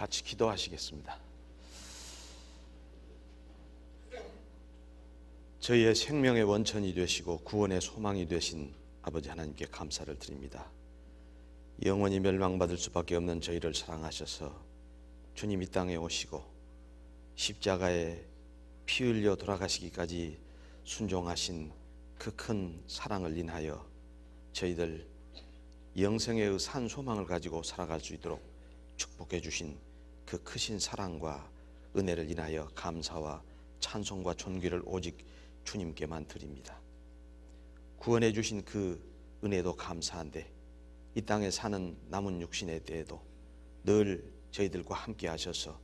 같이 기도하시겠습니다. 저희의 생명의 원천이 되시고 구원의 소망이 되신 아버지 하나님께 감사를 드립니다. 영원히 멸망받을 수밖에 없는 저희를 사랑하셔서 주님 이 땅에 오시고 십자가에 피 흘려 돌아가시기까지 순종하신 그 큰 사랑을 인하여 저희들 영생의 산 소망을 가지고 살아갈 수 있도록 축복해 주신 그 크신 사랑과 은혜를 인하여 감사와 찬송과 존귀를 오직 주님께만 드립니다. 구원해 주신 그 은혜도 감사한데 이 땅에 사는 남은 육신의 때에도 늘 저희들과 함께 하셔서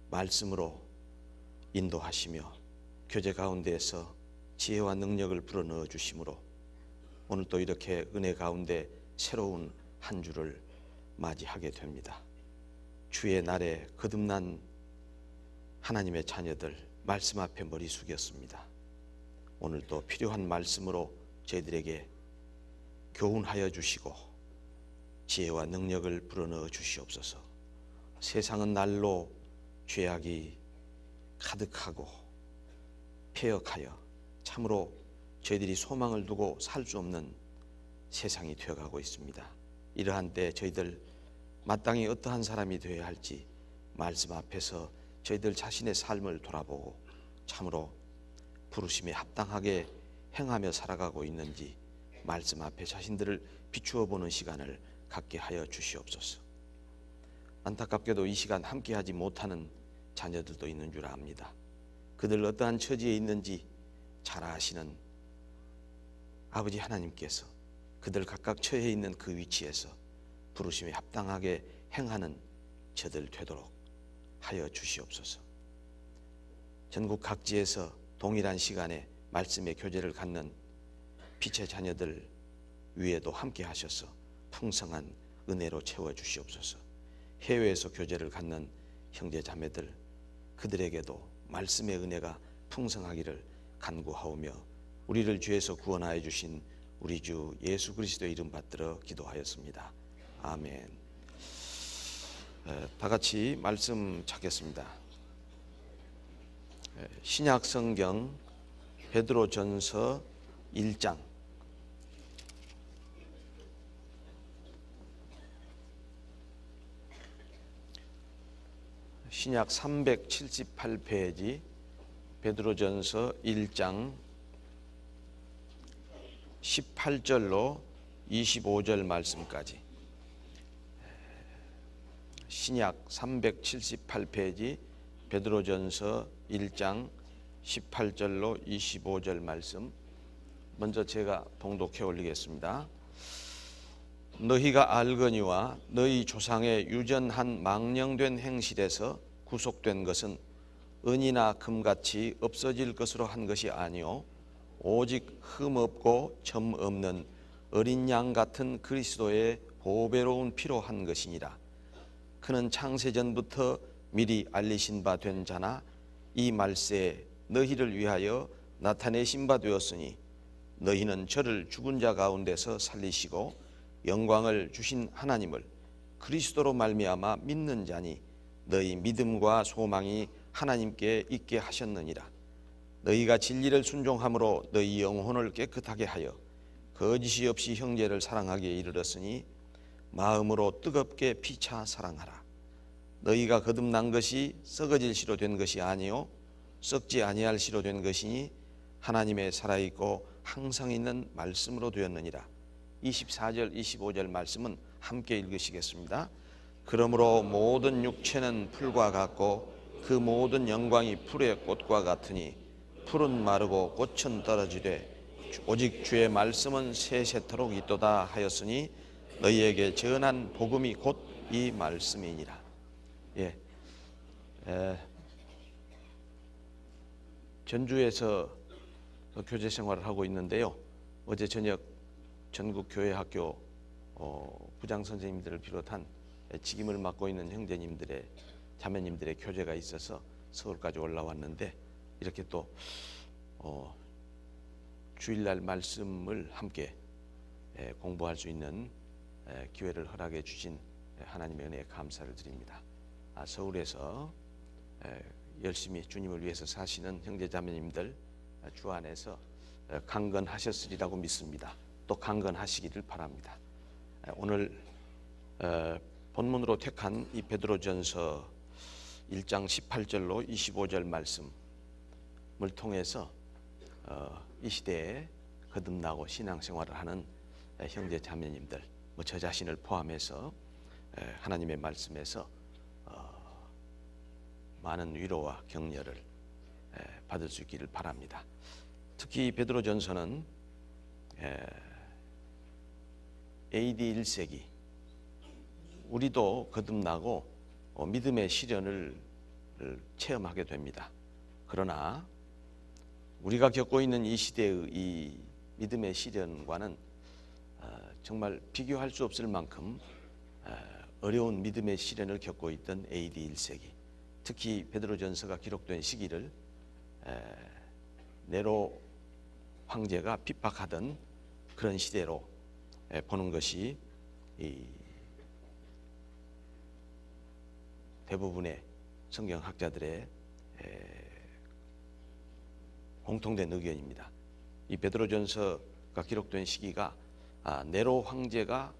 말씀으로 인도하시며 교제 가운데에서 지혜와 능력을 불어넣어 주심으로 오늘 또 이렇게 은혜 가운데 새로운 한 주를 맞이하게 됩니다. 주의 날에 거듭난 하나님의 자녀들 말씀 앞에 머리 숙였습니다. 오늘도 필요한 말씀으로 저희들에게 교훈하여 주시고 지혜와 능력을 불어넣어 주시옵소서. 세상은 날로 죄악이 가득하고 폐역하여 참으로 저희들이 소망을 두고 살 수 없는 세상이 되어가고 있습니다. 이러한 때 저희들 마땅히 어떠한 사람이 되어야 할지 말씀 앞에서 저희들 자신의 삶을 돌아보고 참으로 부르심에 합당하게 행하며 살아가고 있는지 말씀 앞에 자신들을 비추어 보는 시간을 갖게 하여 주시옵소서. 안타깝게도 이 시간 함께하지 못하는 자녀들도 있는 줄 압니다. 그들 어떠한 처지에 있는지 잘 아시는 아버지 하나님께서 그들 각각 처해 있는 그 위치에서 부르심에 합당하게 행하는 저들 되도록 하여 주시옵소서. 전국 각지에서 동일한 시간에 말씀의 교제를 갖는 빛의 자녀들 위에도 함께 하셔서 풍성한 은혜로 채워 주시옵소서. 해외에서 교제를 갖는 형제 자매들 그들에게도 말씀의 은혜가 풍성하기를 간구하오며 우리를 죄에서 구원하여 주신 우리 주 예수 그리스도의 이름 받들어 기도하였습니다. 아멘. 다 같이 말씀 찾겠습니다. 신약 성경 베드로전서 1장 신약 378페이지 베드로전서 1장 18절로 25절 말씀까지. 신약 378페이지 베드로전서 1장 18절로 25절 말씀 먼저 제가 봉독해 올리겠습니다. 너희가 알거니와 너희 조상의 유전한 망령된 행실에서 구속된 것은 은이나 금같이 없어질 것으로 한 것이 아니요 오직 흠없고 점 없는 어린 양 같은 그리스도의 보배로운 피로 한 것이니라. 그는 창세전부터 미리 알리신 바 된 자나 이 말세에 너희를 위하여 나타내신 바 되었으니 너희는 저를 죽은 자 가운데서 살리시고 영광을 주신 하나님을 그리스도로 말미암아 믿는 자니 너희 믿음과 소망이 하나님께 있게 하셨느니라. 너희가 진리를 순종함으로 너희 영혼을 깨끗하게 하여 거짓이 없이 형제를 사랑하기에 이르렀으니 마음으로 뜨겁게 피차 사랑하라. 너희가 거듭난 것이 썩어질 시로 된 것이 아니요 썩지 아니할 시로 된 것이니 하나님의 살아있고 항상 있는 말씀으로 되었느니라. 24절 25절 말씀은 함께 읽으시겠습니다. 그러므로 모든 육체는 풀과 같고 그 모든 영광이 풀의 꽃과 같으니 풀은 마르고 꽃은 떨어지되 오직 주의 말씀은 세세토록 있도다 하였으니 너희에게 전한 복음이 곧 이 말씀이니라. 전주에서 교제 생활을 하고 있는데요. 어제 저녁 전국 교회 학교 부장 선생님들을 비롯한 직임을 맡고 있는 형제님들의 자매님들의 교제가 있어서 서울까지 올라왔는데 이렇게 또 주일날 말씀을 함께 공부할 수 있는 기회를 허락해 주신 하나님의 은혜에 감사를 드립니다. 서울에서 열심히 주님을 위해서 사시는 형제자매님들 주 안에서 강건하셨으리라고 믿습니다. 또 강건하시기를 바랍니다. 오늘 본문으로 택한 이 베드로전서 1장 18절로 25절 말씀을 통해서 이 시대에 거듭나고 신앙생활을 하는 형제 자매님들, 저 자신을 포함해서 하나님의 말씀에서 많은 위로와 격려를 받을 수 있기를 바랍니다. 특히 베드로전서는 AD 1세기 우리도 거듭나고 믿음의 시련을 체험하게 됩니다. 그러나 우리가 겪고 있는 이 시대의 이 믿음의 시련과는 정말 비교할 수 없을 만큼 어려운 믿음의 시련을 겪고 있던 AD 1세기, 특히 베드로전서가 기록된 시기를 네로 황제가 핍박하던 그런 시대로 보는 것이 대부분의 성경학자들의 공통된 의견입니다. 이 베드로전서가 기록된 시기가 네로 황제가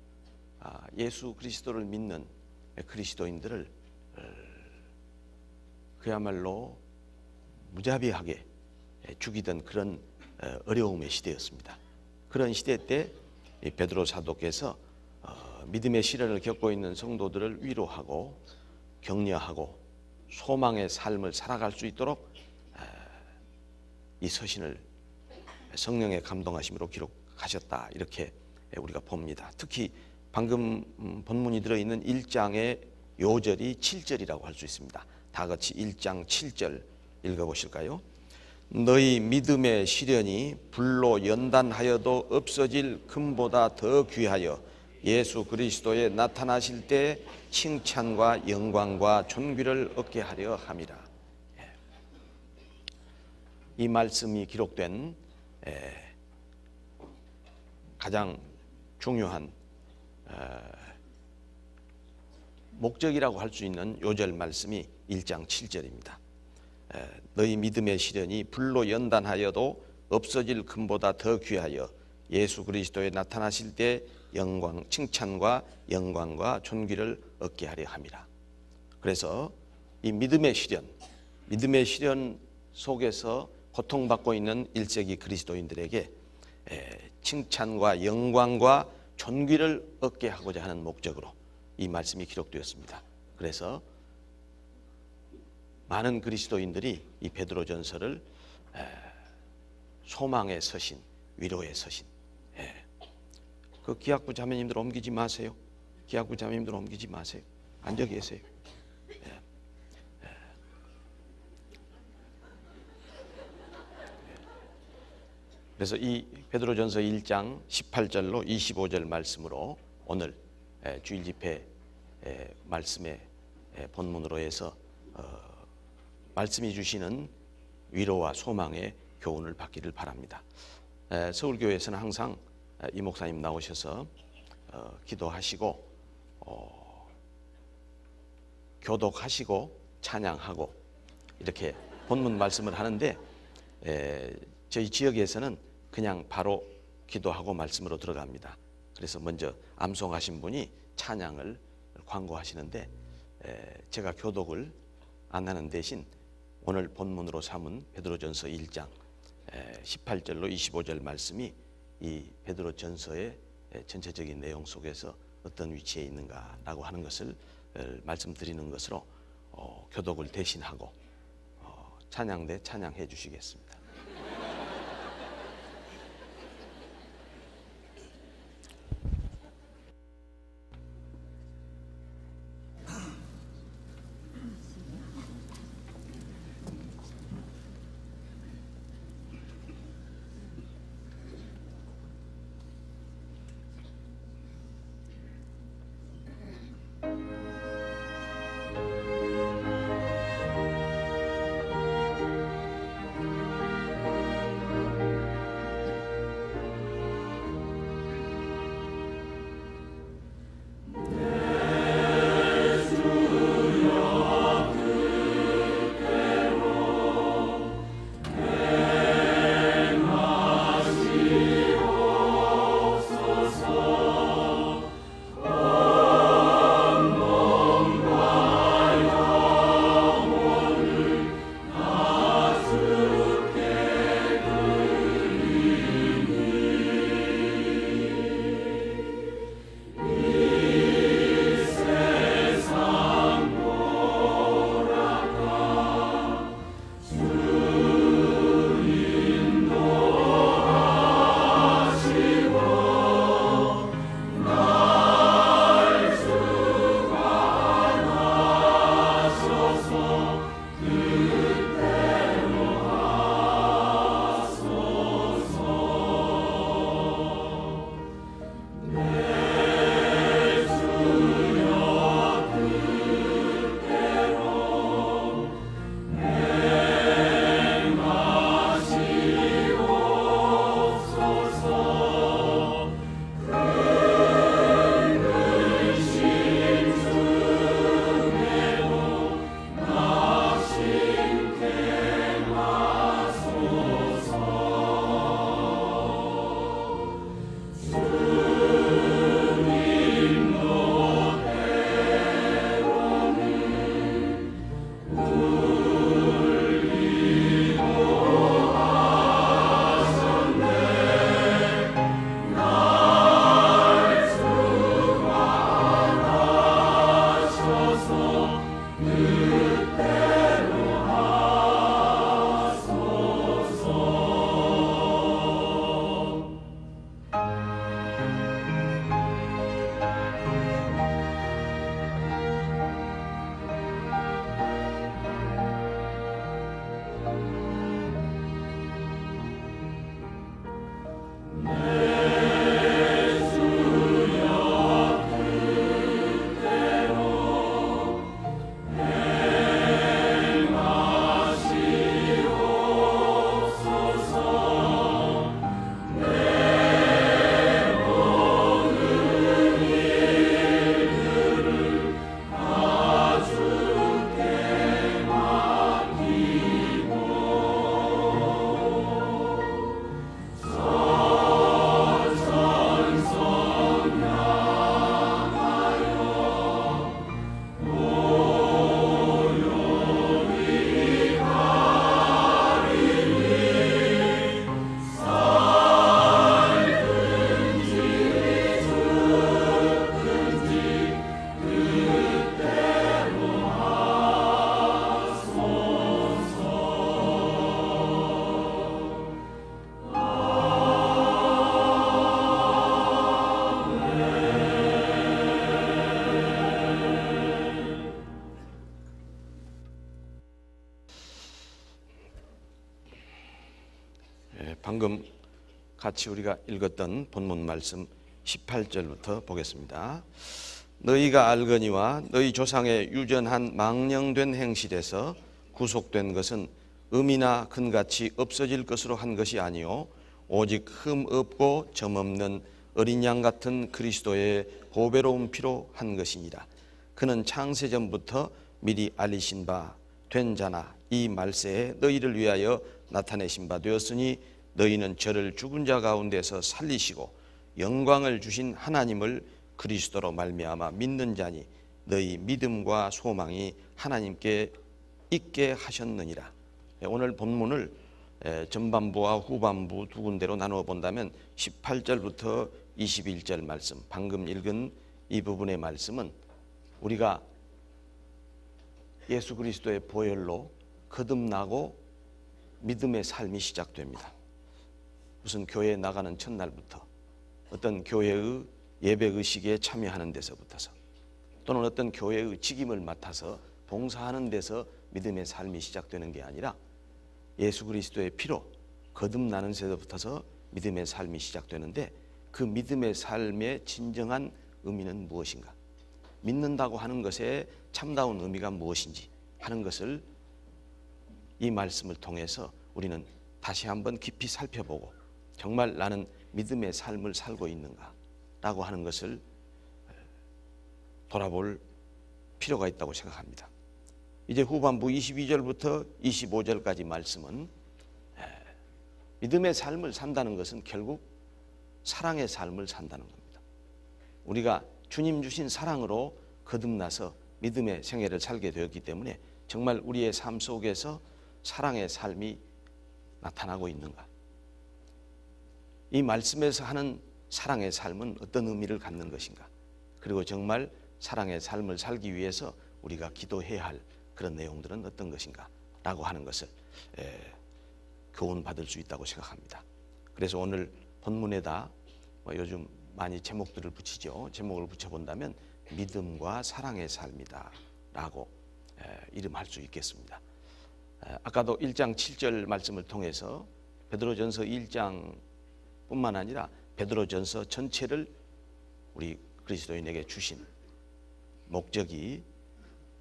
예수 그리스도를 믿는 그리스도인들을 그야말로 무자비하게 죽이던 그런 어려움의 시대였습니다. 그런 시대 때 베드로 사도께서 믿음의 시련을 겪고 있는 성도들을 위로하고 격려하고 소망의 삶을 살아갈 수 있도록 이 서신을 성령의 감동하심으로 기록하셨다, 이렇게 우리가 봅니다. 특히 방금 본문이 들어있는 1장의 요절이 7절이라고 할 수 있습니다. 다 같이 1장 7절 읽어보실까요? 너희 믿음의 시련이 불로 연단하여도 없어질 금보다 더 귀하여 예수 그리스도에 나타나실 때 칭찬과 영광과 존귀를 얻게 하려 함이라. 이 말씀이 기록된 가장 중요한 목적이라고 할 수 있는 요절 말씀이 1장 7절입니다. 너희 믿음의 시련이 불로 연단하여도 없어질 금보다 더 귀하여 예수 그리스도에 나타나실 때 영광, 칭찬과 영광과 존귀를 얻게 하려 함이라. 그래서 이 믿음의 시련 속에서 고통받고 있는 1세기 그리스도인들에게 칭찬과 영광과 존귀를 얻게 하고자 하는 목적으로 이 말씀이 기록되었습니다. 그래서 많은 그리스도인들이 이 베드로전서를 소망의 서신, 위로의 서신. 그 기학부 자매님들 옮기지 마세요. 기학부 자매님들 옮기지 마세요. 앉아 계세요. 그래서 이 베드로전서 1장 18절로 25절 말씀으로 오늘 주일 집회 말씀의 본문으로 해서 말씀이 주시는 위로와 소망의 교훈을 받기를 바랍니다. 서울교회에서는 항상 이 목사님 나오셔서 기도하시고 교독하시고 찬양하고 이렇게 본문 말씀을 하는데 저희 지역에서는 그냥 바로 기도하고 말씀으로 들어갑니다. 그래서 먼저 암송하신 분이 찬양을 광고하시는데 제가 교독을 안 하는 대신 오늘 본문으로 삼은 베드로전서 1장 18절로 25절 말씀이 이 베드로전서의 전체적인 내용 속에서 어떤 위치에 있는가라고 하는 것을 말씀드리는 것으로 교독을 대신하고 찬양대 찬양해 주시겠습니다. 방금 같이 우리가 읽었던 본문 말씀 18절부터 보겠습니다. 너희가 알거니와 너희 조상의 유전한 망령된 행실에서 구속된 것은 음이나 금같이 없어질 것으로 한 것이 아니요 오직 흠 없고 점 없는 어린 양 같은 그리스도의 보배로운 피로 한 것이니라. 그는 창세 전부터 미리 알리신 바 된 자나 이 말세에 너희를 위하여 나타내신 바 되었으니 너희는 저를 죽은 자 가운데서 살리시고 영광을 주신 하나님을 그리스도로 말미암아 믿는 자니 너희 믿음과 소망이 하나님께 있게 하셨느니라. 오늘 본문을 전반부와 후반부 두 군데로 나누어 본다면 18절부터 21절 말씀, 방금 읽은 이 부분의 말씀은 우리가 예수 그리스도의 보혈로 거듭나고 믿음의 삶이 시작됩니다. 무슨 교회에 나가는 첫날부터 어떤 교회의 예배 의식에 참여하는 데서부터서 또는 어떤 교회의 직임을 맡아서 봉사하는 데서 믿음의 삶이 시작되는 게 아니라 예수 그리스도의 피로 거듭나는 데서부터서 믿음의 삶이 시작되는데 그 믿음의 삶의 진정한 의미는 무엇인가? 믿는다고 하는 것의 참다운 의미가 무엇인지 하는 것을 이 말씀을 통해서 우리는 다시 한번 깊이 살펴보고 정말 나는 믿음의 삶을 살고 있는가 라고 하는 것을 돌아볼 필요가 있다고 생각합니다. 이제 후반부 22절부터 25절까지 말씀은 믿음의 삶을 산다는 것은 결국 사랑의 삶을 산다는 겁니다. 우리가 주님 주신 사랑으로 거듭나서 믿음의 생애를 살게 되었기 때문에 정말 우리의 삶 속에서 사랑의 삶이 나타나고 있는가? 이 말씀에서 하는 사랑의 삶은 어떤 의미를 갖는 것인가? 그리고 정말 사랑의 삶을 살기 위해서 우리가 기도해야 할 그런 내용들은 어떤 것인가? 라고 하는 것을 교훈받을 수 있다고 생각합니다. 그래서 오늘 본문에다 요즘 많이 제목들을 붙이죠. 제목을 붙여본다면 믿음과 사랑의 삶이다 라고 이름할 수 있겠습니다. 아까도 1장 7절 말씀을 통해서 베드로전서 1장 뿐만 아니라 베드로전서 전체를 우리 그리스도인에게 주신 목적이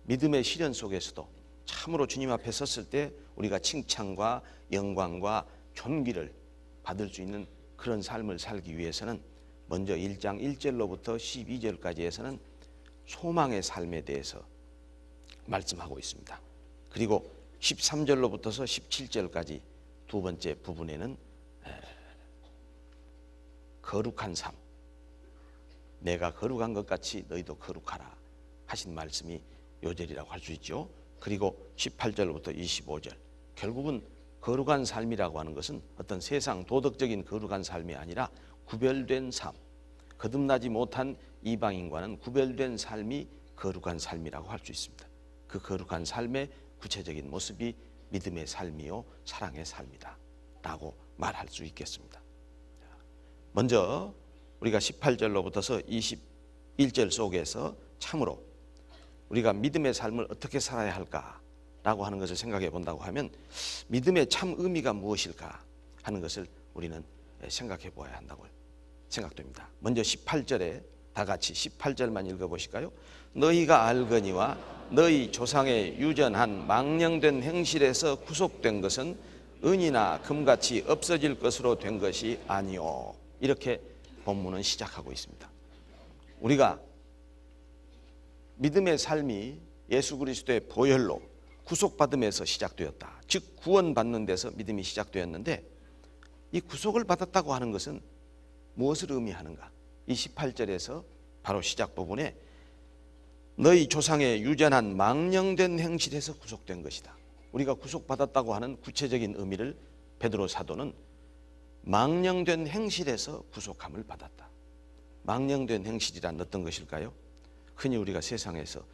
믿음의 시련 속에서도 참으로 주님 앞에 섰을 때 우리가 칭찬과 영광과 존귀를 받을 수 있는 그런 삶을 살기 위해서는 먼저 1장 1절로부터 12절까지에서는 소망의 삶에 대해서 말씀하고 있습니다. 그리고 13절로부터서 17절까지 두 번째 부분에는 거룩한 삶, 내가 거룩한 것 같이 너희도 거룩하라 하신 말씀이 요절이라고 할 수 있죠. 그리고 18절부터 25절, 결국은 거룩한 삶이라고 하는 것은 어떤 세상 도덕적인 거룩한 삶이 아니라 구별된 삶, 거듭나지 못한 이방인과는 구별된 삶이 거룩한 삶이라고 할 수 있습니다. 그 거룩한 삶의 구체적인 모습이 믿음의 삶이요 사랑의 삶이다 라고 말할 수 있겠습니다. 먼저 우리가 18절로부터서 21절 속에서 참으로 우리가 믿음의 삶을 어떻게 살아야 할까라고 하는 것을 생각해 본다고 하면 믿음의 참 의미가 무엇일까 하는 것을 우리는 생각해 보아야 한다고 생각됩니다. 먼저 18절에 다 같이 18절만 읽어보실까요? 너희가 알거니와 너희 조상의 유전한 망령된 행실에서 구속된 것은 은이나 금같이 없어질 것으로 된 것이 아니오. 이렇게 본문은 시작하고 있습니다. 우리가 믿음의 삶이 예수 그리스도의 보혈로 구속받음에서 시작되었다. 즉 구원받는 데서 믿음이 시작되었는데 이 구속을 받았다고 하는 것은 무엇을 의미하는가? 이 18절에서 바로 시작 부분에 너희 조상의 유전한 망령된 행실에서 구속된 것이다. 우리가 구속받았다고 하는 구체적인 의미를 베드로 사도는 망령된 행실에서 구속함을 받았다. 망령된 행실이란 어떤 것일까요? 흔히 우리가 세상에서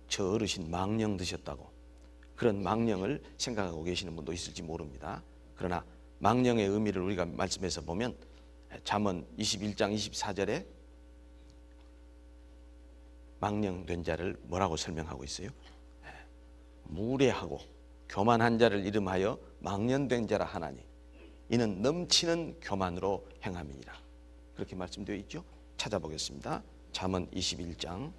저 어르신 망령 드셨다고 그런 망령을 생각하고 계시는 분도 있을지 모릅니다. 그러나 망령의 의미를 우리가 말씀에서 보면 잠언 21장 24절에 망령된 자를 뭐라고 설명하고 있어요? 무례하고 교만한 자를 이름하여 망령된 자라 하나니. 이는 넘치는 교만으로 행함이니라. 그렇게 말씀되어 있죠. 찾아보겠습니다. 잠언 21장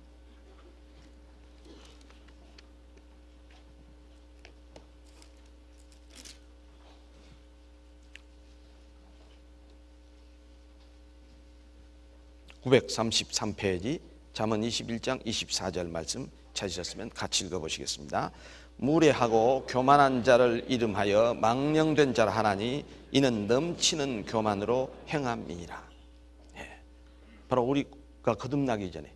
933페이지 잠언 21장 24절 말씀 찾으셨으면 같이 읽어보시겠습니다. 무례하고 교만한 자를 이름하여 망령된 자라 하나니 이는 넘치는 교만으로 행함이니라. 바로 우리가 거듭나기 전에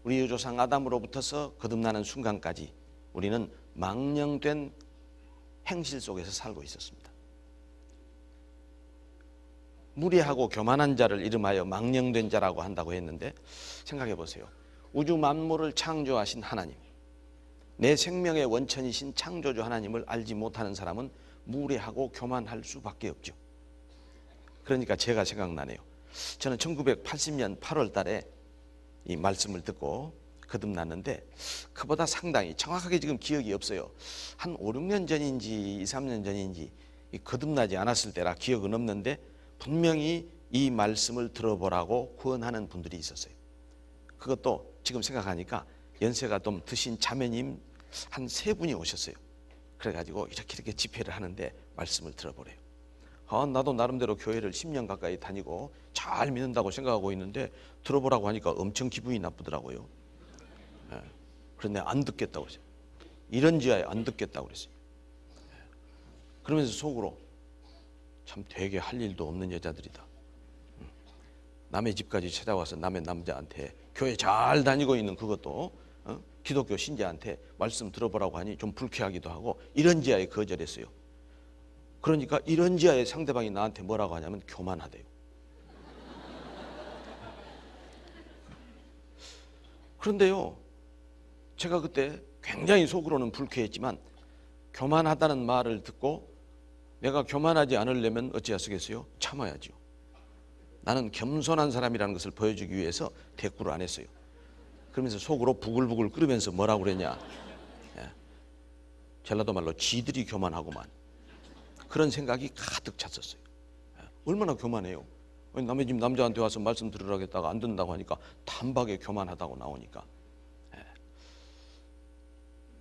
우리 조상 아담으로부터서 거듭나는 순간까지 우리는 망령된 행실 속에서 살고 있었습니다. 무례하고 교만한 자를 이름하여 망령된 자라고 한다고 했는데, 생각해 보세요. 우주 만물을 창조하신 하나님, 내 생명의 원천이신 창조주 하나님을 알지 못하는 사람은 무례하고 교만할 수밖에 없죠. 그러니까 제가 생각나네요. 저는 1980년 8월 달에 이 말씀을 듣고 거듭났는데, 그보다 상당히 정확하게 지금 기억이 없어요. 한 5, 6년 전인지 2, 3년 전인지 거듭나지 않았을 때라 기억은 없는데, 분명히 이 말씀을 들어보라고 권하는 분들이 있었어요. 그것도 지금 생각하니까 연세가 좀 드신 자매님 한 3분이 오셨어요. 그래가지고 이렇게 집회를 하는데 말씀을 들어보래요. 나도 나름대로 교회를 10년 가까이 다니고 잘 믿는다고 생각하고 있는데 들어보라고 하니까 엄청 기분이 나쁘더라고요. 그런데 안 듣겠다고 그랬어요. 이런지야 안 듣겠다고 그랬어요. 그러면서 속으로 참 되게 할 일도 없는 여자들이다. 남의 집까지 찾아와서 남의 남자한테, 교회 잘 다니고 있는 그것도 기독교 신자한테 말씀 들어보라고 하니 좀 불쾌하기도 하고 이런지하에 거절했어요. 그러니까 이런지하에 상대방이 나한테 뭐라고 하냐면 교만하대요. 그런데요, 제가 그때 굉장히 속으로는 불쾌했지만 교만하다는 말을 듣고 내가 교만하지 않으려면 어찌하겠어요? 참아야죠. 나는 겸손한 사람이라는 것을 보여주기 위해서 대꾸를 안 했어요. 그러면서 속으로 부글부글 끓으면서 뭐라고 그랬냐, 전라도 말로 지들이 교만하고만, 그런 생각이 가득 찼었어요. 얼마나 교만해요. 남의 집 남자한테 와서 말씀 들으라고 했다가 안 듣는다고 하니까 단박에 교만하다고 나오니까.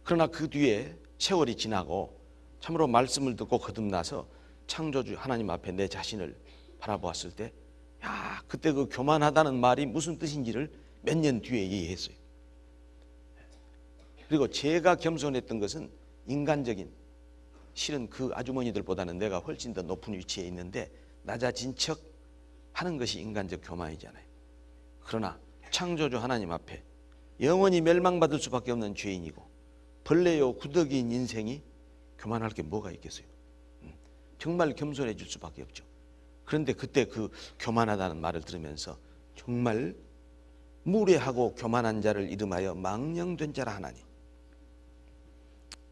그러나 그 뒤에 세월이 지나고 참으로 말씀을 듣고 거듭나서 창조주 하나님 앞에 내 자신을 바라보았을 때, 그때 그 교만하다는 말이 무슨 뜻인지를 몇 년 뒤에 이해했어요. 그리고 제가 겸손했던 것은 인간적인, 실은 그 아주머니들보다는 내가 훨씬 더 높은 위치에 있는데 낮아진 척 하는 것이 인간적 교만이잖아요. 그러나 창조주 하나님 앞에 영원히 멸망받을 수밖에 없는 죄인이고 벌레요 구더기인 인생이 교만할 게 뭐가 있겠어요? 정말 겸손해질 수밖에 없죠. 그런데 그때 그 교만하다는 말을 들으면서 정말 무례하고 교만한 자를 이름하여 망령된 자라 하나니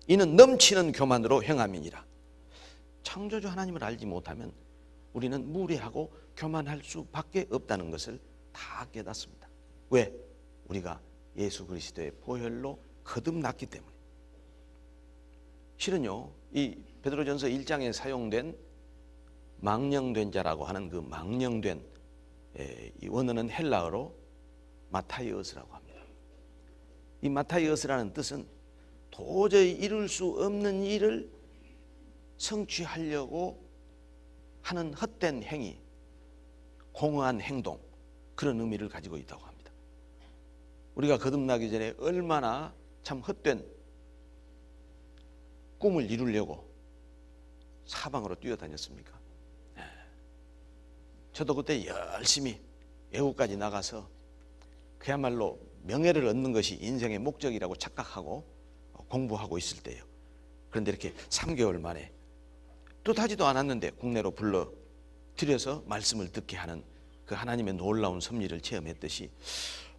이는 넘치는 교만으로 행함이니라. 창조주 하나님을 알지 못하면 우리는 무례하고 교만할 수밖에 없다는 것을 다 깨닫습니다. 왜? 우리가 예수 그리스도의 보혈로 거듭났기 때문에. 실은요, 이 베드로전서 1장에 사용된 망령된 자라고 하는 그 망령된 이 원어는 헬라어로 마타이어스라고 합니다. 이 마타이어스라는 뜻은 도저히 이룰 수 없는 일을 성취하려고 하는 헛된 행위, 공허한 행동, 그런 의미를 가지고 있다고 합니다. 우리가 거듭나기 전에 얼마나 참 헛된 꿈을 이루려고 사방으로 뛰어다녔습니까? 저도 그때 열심히 외국까지 나가서 그야말로 명예를 얻는 것이 인생의 목적이라고 착각하고 공부하고 있을 때예요. 그런데 이렇게 3개월 만에 뜻하지도 않았는데 국내로 불러 들여서 말씀을 듣게 하는 그 하나님의 놀라운 섭리를 체험했듯이,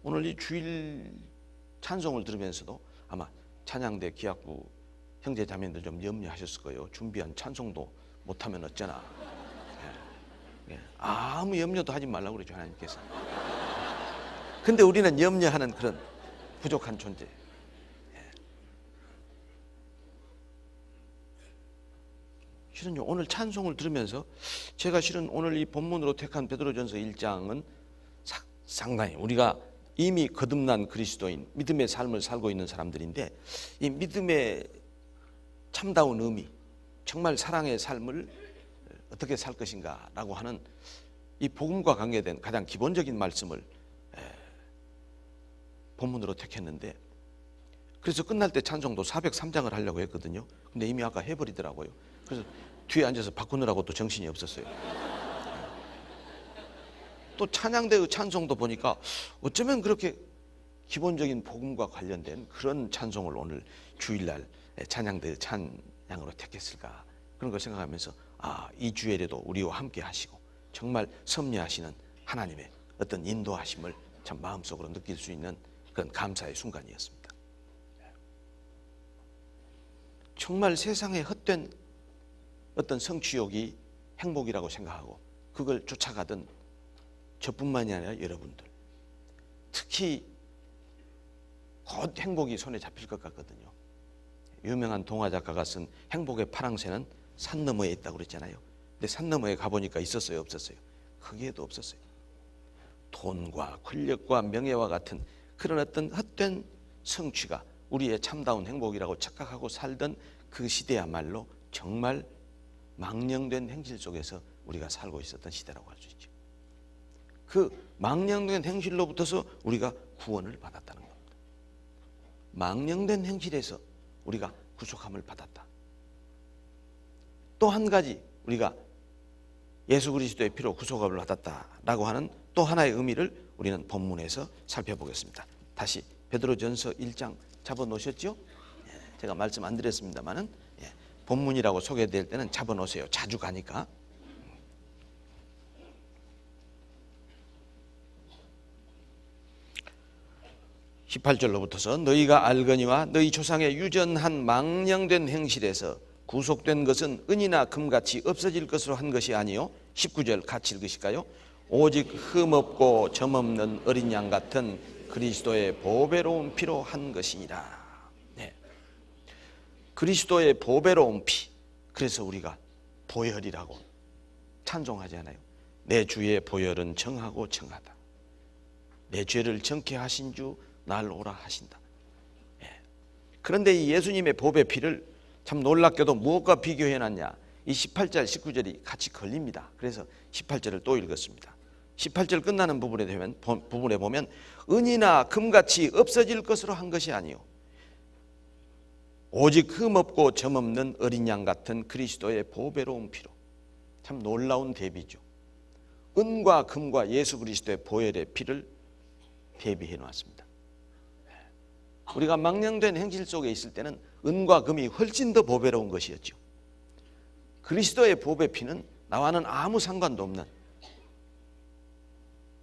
오늘 이 주일 찬송을 들으면서도 아마 찬양대 기악부 형제 자매들 좀 염려하셨을 거예요. 준비한 찬송도 못하면 어쩌나. 아무 염려도 하지 말라고 그러죠, 하나님께서. 근데 우리는 염려하는 그런 부족한 존재. 실은요, 오늘 찬송을 들으면서 제가 실은 오늘 이 본문으로 택한 베드로전서 1장은 상당히 우리가 이미 거듭난 그리스도인, 믿음의 삶을 살고 있는 사람들인데, 이 믿음의 참다운 의미, 정말 사랑의 삶을 어떻게 살 것인가 라고 하는 이 복음과 관계된 가장 기본적인 말씀을 본문으로 택했는데, 그래서 끝날 때 찬송도 403장을 하려고 했거든요. 근데 이미 아까 해버리더라고요. 그래서 뒤에 앉아서 바꾸느라고 또 정신이 없었어요. 또 찬양대의 찬송도 보니까 어쩌면 그렇게 기본적인 복음과 관련된 그런 찬송을 오늘 주일날 찬양대의 찬양으로 택했을까, 그런 걸 생각하면서 이 주일에도 우리와 함께 하시고 정말 섭리하시는 하나님의 어떤 인도하심을 참 마음속으로 느낄 수 있는 그런 감사의 순간이었습니다. 정말 세상에 헛된 어떤 성취욕이 행복이라고 생각하고 그걸 쫓아가던 저뿐만이 아니라 여러분들, 특히 곧 행복이 손에 잡힐 것 같거든요. 유명한 동화 작가가 쓴 행복의 파랑새는 산 너머에 있다고 그랬잖아요. 근데 산 너머에 가보니까 있었어요, 없었어요? 거기에도 없었어요. 돈과 권력과 명예와 같은 그런 어떤 헛된 성취가 우리의 참다운 행복이라고 착각하고 살던 그 시대야말로 정말 망령된 행실 속에서 우리가 살고 있었던 시대라고 할 수 있죠. 그 망령된 행실로부터서 우리가 구원을 받았다는 겁니다. 망령된 행실에서 우리가 구속함을 받았다. 또 한 가지 우리가 예수 그리스도의 피로 구속함을 받았다라고 하는 또 하나의 의미를 우리는 본문에서 살펴보겠습니다. 다시 베드로전서 1장 잡아놓으셨죠? 제가 말씀 안 드렸습니다만은 본문이라고 소개될 때는 잡아놓으세요. 자주 가니까. 18절로부터서 너희가 알거니와 너희 조상의 유전한 망령된 행실에서 구속된 것은 은이나 금같이 없어질 것으로 한 것이 아니요. 19절 같이 읽으실까요? 오직 흠없고 점없는 어린 양 같은 그리스도의 보배로운 피로 한 것이니라. 네. 그리스도의 보배로운 피. 그래서 우리가 보혈이라고 찬송하잖아요. 내 주의 보혈은 정하고 정하다. 내 죄를 정케 하신 주 날 오라 하신다. 예. 그런데 이 예수님의 보배 피를 참 놀랍게도 무엇과 비교해놨냐, 이 18절 19절이 같이 걸립니다. 그래서 18절을 또 읽었습니다. 18절 끝나는 부분에 보면 은이나 금같이 없어질 것으로 한 것이 아니요 오직 흠없고 점없는 어린 양 같은 그리스도의 보배로운 피로. 참 놀라운 대비죠. 은과 금과 예수 그리스도의 보혈의 피를 대비해 놓았습니다. 우리가 망령된 행실 속에 있을 때는 은과 금이 훨씬 더 보배로운 것이었죠. 그리스도의 보배 피는 나와는 아무 상관도 없는,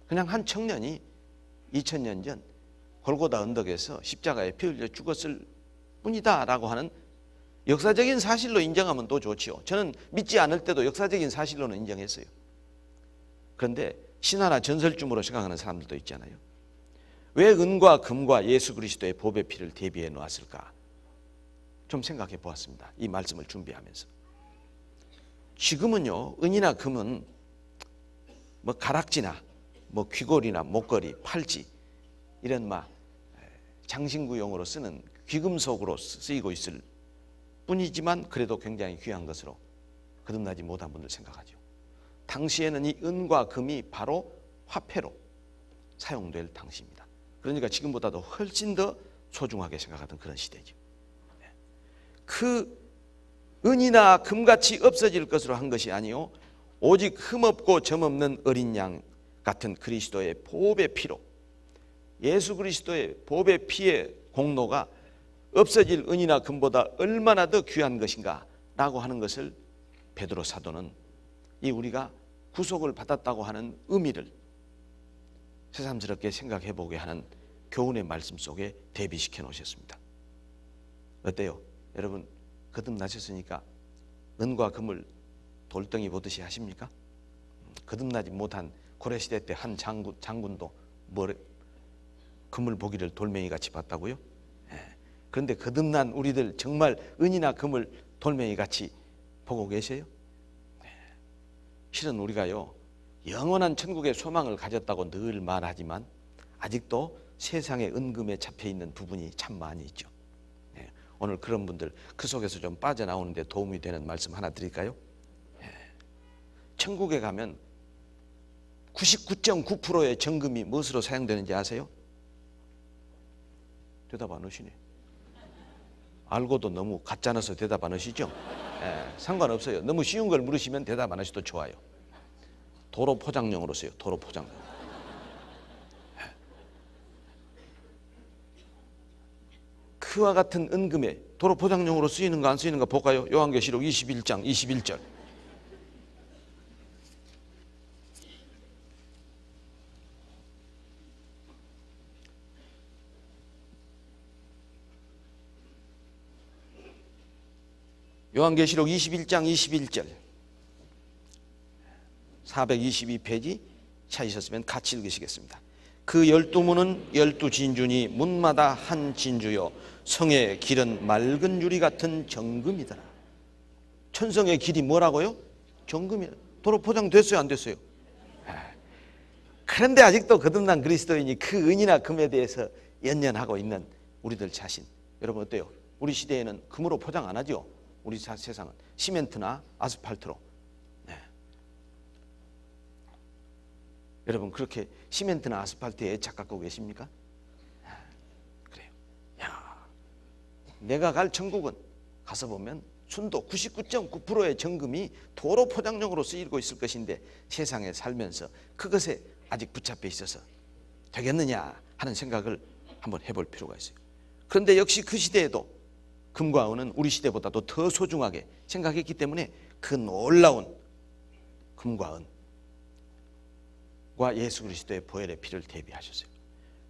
그냥 한 청년이 2000년 전 골고다 언덕에서 십자가에 피 흘려 죽었을 뿐이다 라고 하는 역사적인 사실로 인정하면 또 좋지요. 저는 믿지 않을 때도 역사적인 사실로는 인정했어요. 그런데 신화나 전설쯤으로 생각하는 사람들도 있잖아요. 왜 은과 금과 예수 그리스도의 보배 피를 대비해 놓았을까? 좀 생각해 보았습니다. 이 말씀을 준비하면서. 지금은요, 은이나 금은 뭐 가락지나 뭐 귀걸이나 목걸이, 팔찌 이런 막 장신구용으로 쓰는 귀금속으로 쓰이고 있을 뿐이지만 그래도 굉장히 귀한 것으로 거듭나지 못한 분들 생각하죠. 당시에는 이 은과 금이 바로 화폐로 사용될 당시입니다. 그러니까 지금보다도 훨씬 더 소중하게 생각하던 그런 시대죠. 그 은이나 금같이 없어질 것으로 한 것이 아니요 오직 흠없고 점없는 어린 양 같은 그리스도의 보배 피로, 예수 그리스도의 보배 피의 공로가 없어질 은이나 금보다 얼마나 더 귀한 것인가 라고 하는 것을 베드로 사도는 이 우리가 구속을 받았다고 하는 의미를 새삼스럽게 생각해 보게 하는 교훈의 말씀 속에 대비시켜 놓으셨습니다. 어때요? 여러분 거듭나셨으니까 은과 금을 돌덩이 보듯이 하십니까? 거듭나지 못한 고려시대 때 한 장군도 금을 보기를 돌멩이같이 봤다고요? 그런데 거듭난 우리들 정말 은이나 금을 돌멩이같이 보고 계세요? 실은 우리가요, 영원한 천국의 소망을 가졌다고 늘 말하지만 아직도 세상의 은금에 잡혀있는 부분이 참 많이 있죠. 오늘 그런 분들 그 속에서 좀 빠져나오는데 도움이 되는 말씀 하나 드릴까요? 천국에 가면 99.9%의 정금이 무엇으로 사용되는지 아세요? 대답 안 하시네. 알고도 너무 가짜나서 대답 안 하시죠? 상관없어요. 너무 쉬운 걸 물으시면 대답 안 하셔도 좋아요. 도로 포장용으로 써요. 도로 포장용. 그와 같은 은금에 도로 포장용으로 쓰이는가 안 쓰이는가 볼까요? 요한계시록 21장 21절. 요한계시록 21장 21절 422페이지 찾으셨으면 같이 읽으시겠습니다. 그 12문은 12진주니 문마다 한 진주요 성의 길은 맑은 유리 같은 정금이더라. 천성의 길이 뭐라고요? 정금이라. 도로 포장됐어요 안 됐어요? 그런데 아직도 거듭난 그리스도인이 그 은이나 금에 대해서 연연하고 있는 우리들 자신, 여러분 어때요? 우리 시대에는 금으로 포장 안 하죠? 우리 세상은 시멘트나 아스팔트로. 여러분 그렇게 시멘트나 아스팔트에 애착 갖고 계십니까? 그래요. 야, 내가 갈 천국은 가서 보면 순도 99.9%의 정금이 도로 포장용으로 쓰이고 있을 것인데 세상에 살면서 그것에 아직 붙잡혀 있어서 되겠느냐 하는 생각을 한번 해볼 필요가 있어요. 그런데 역시 그 시대에도 금과 은은 우리 시대보다도 더 소중하게 생각했기 때문에 그 놀라운 금과 은과 예수 그리스도의 보혈의 피를 대비하셨어요.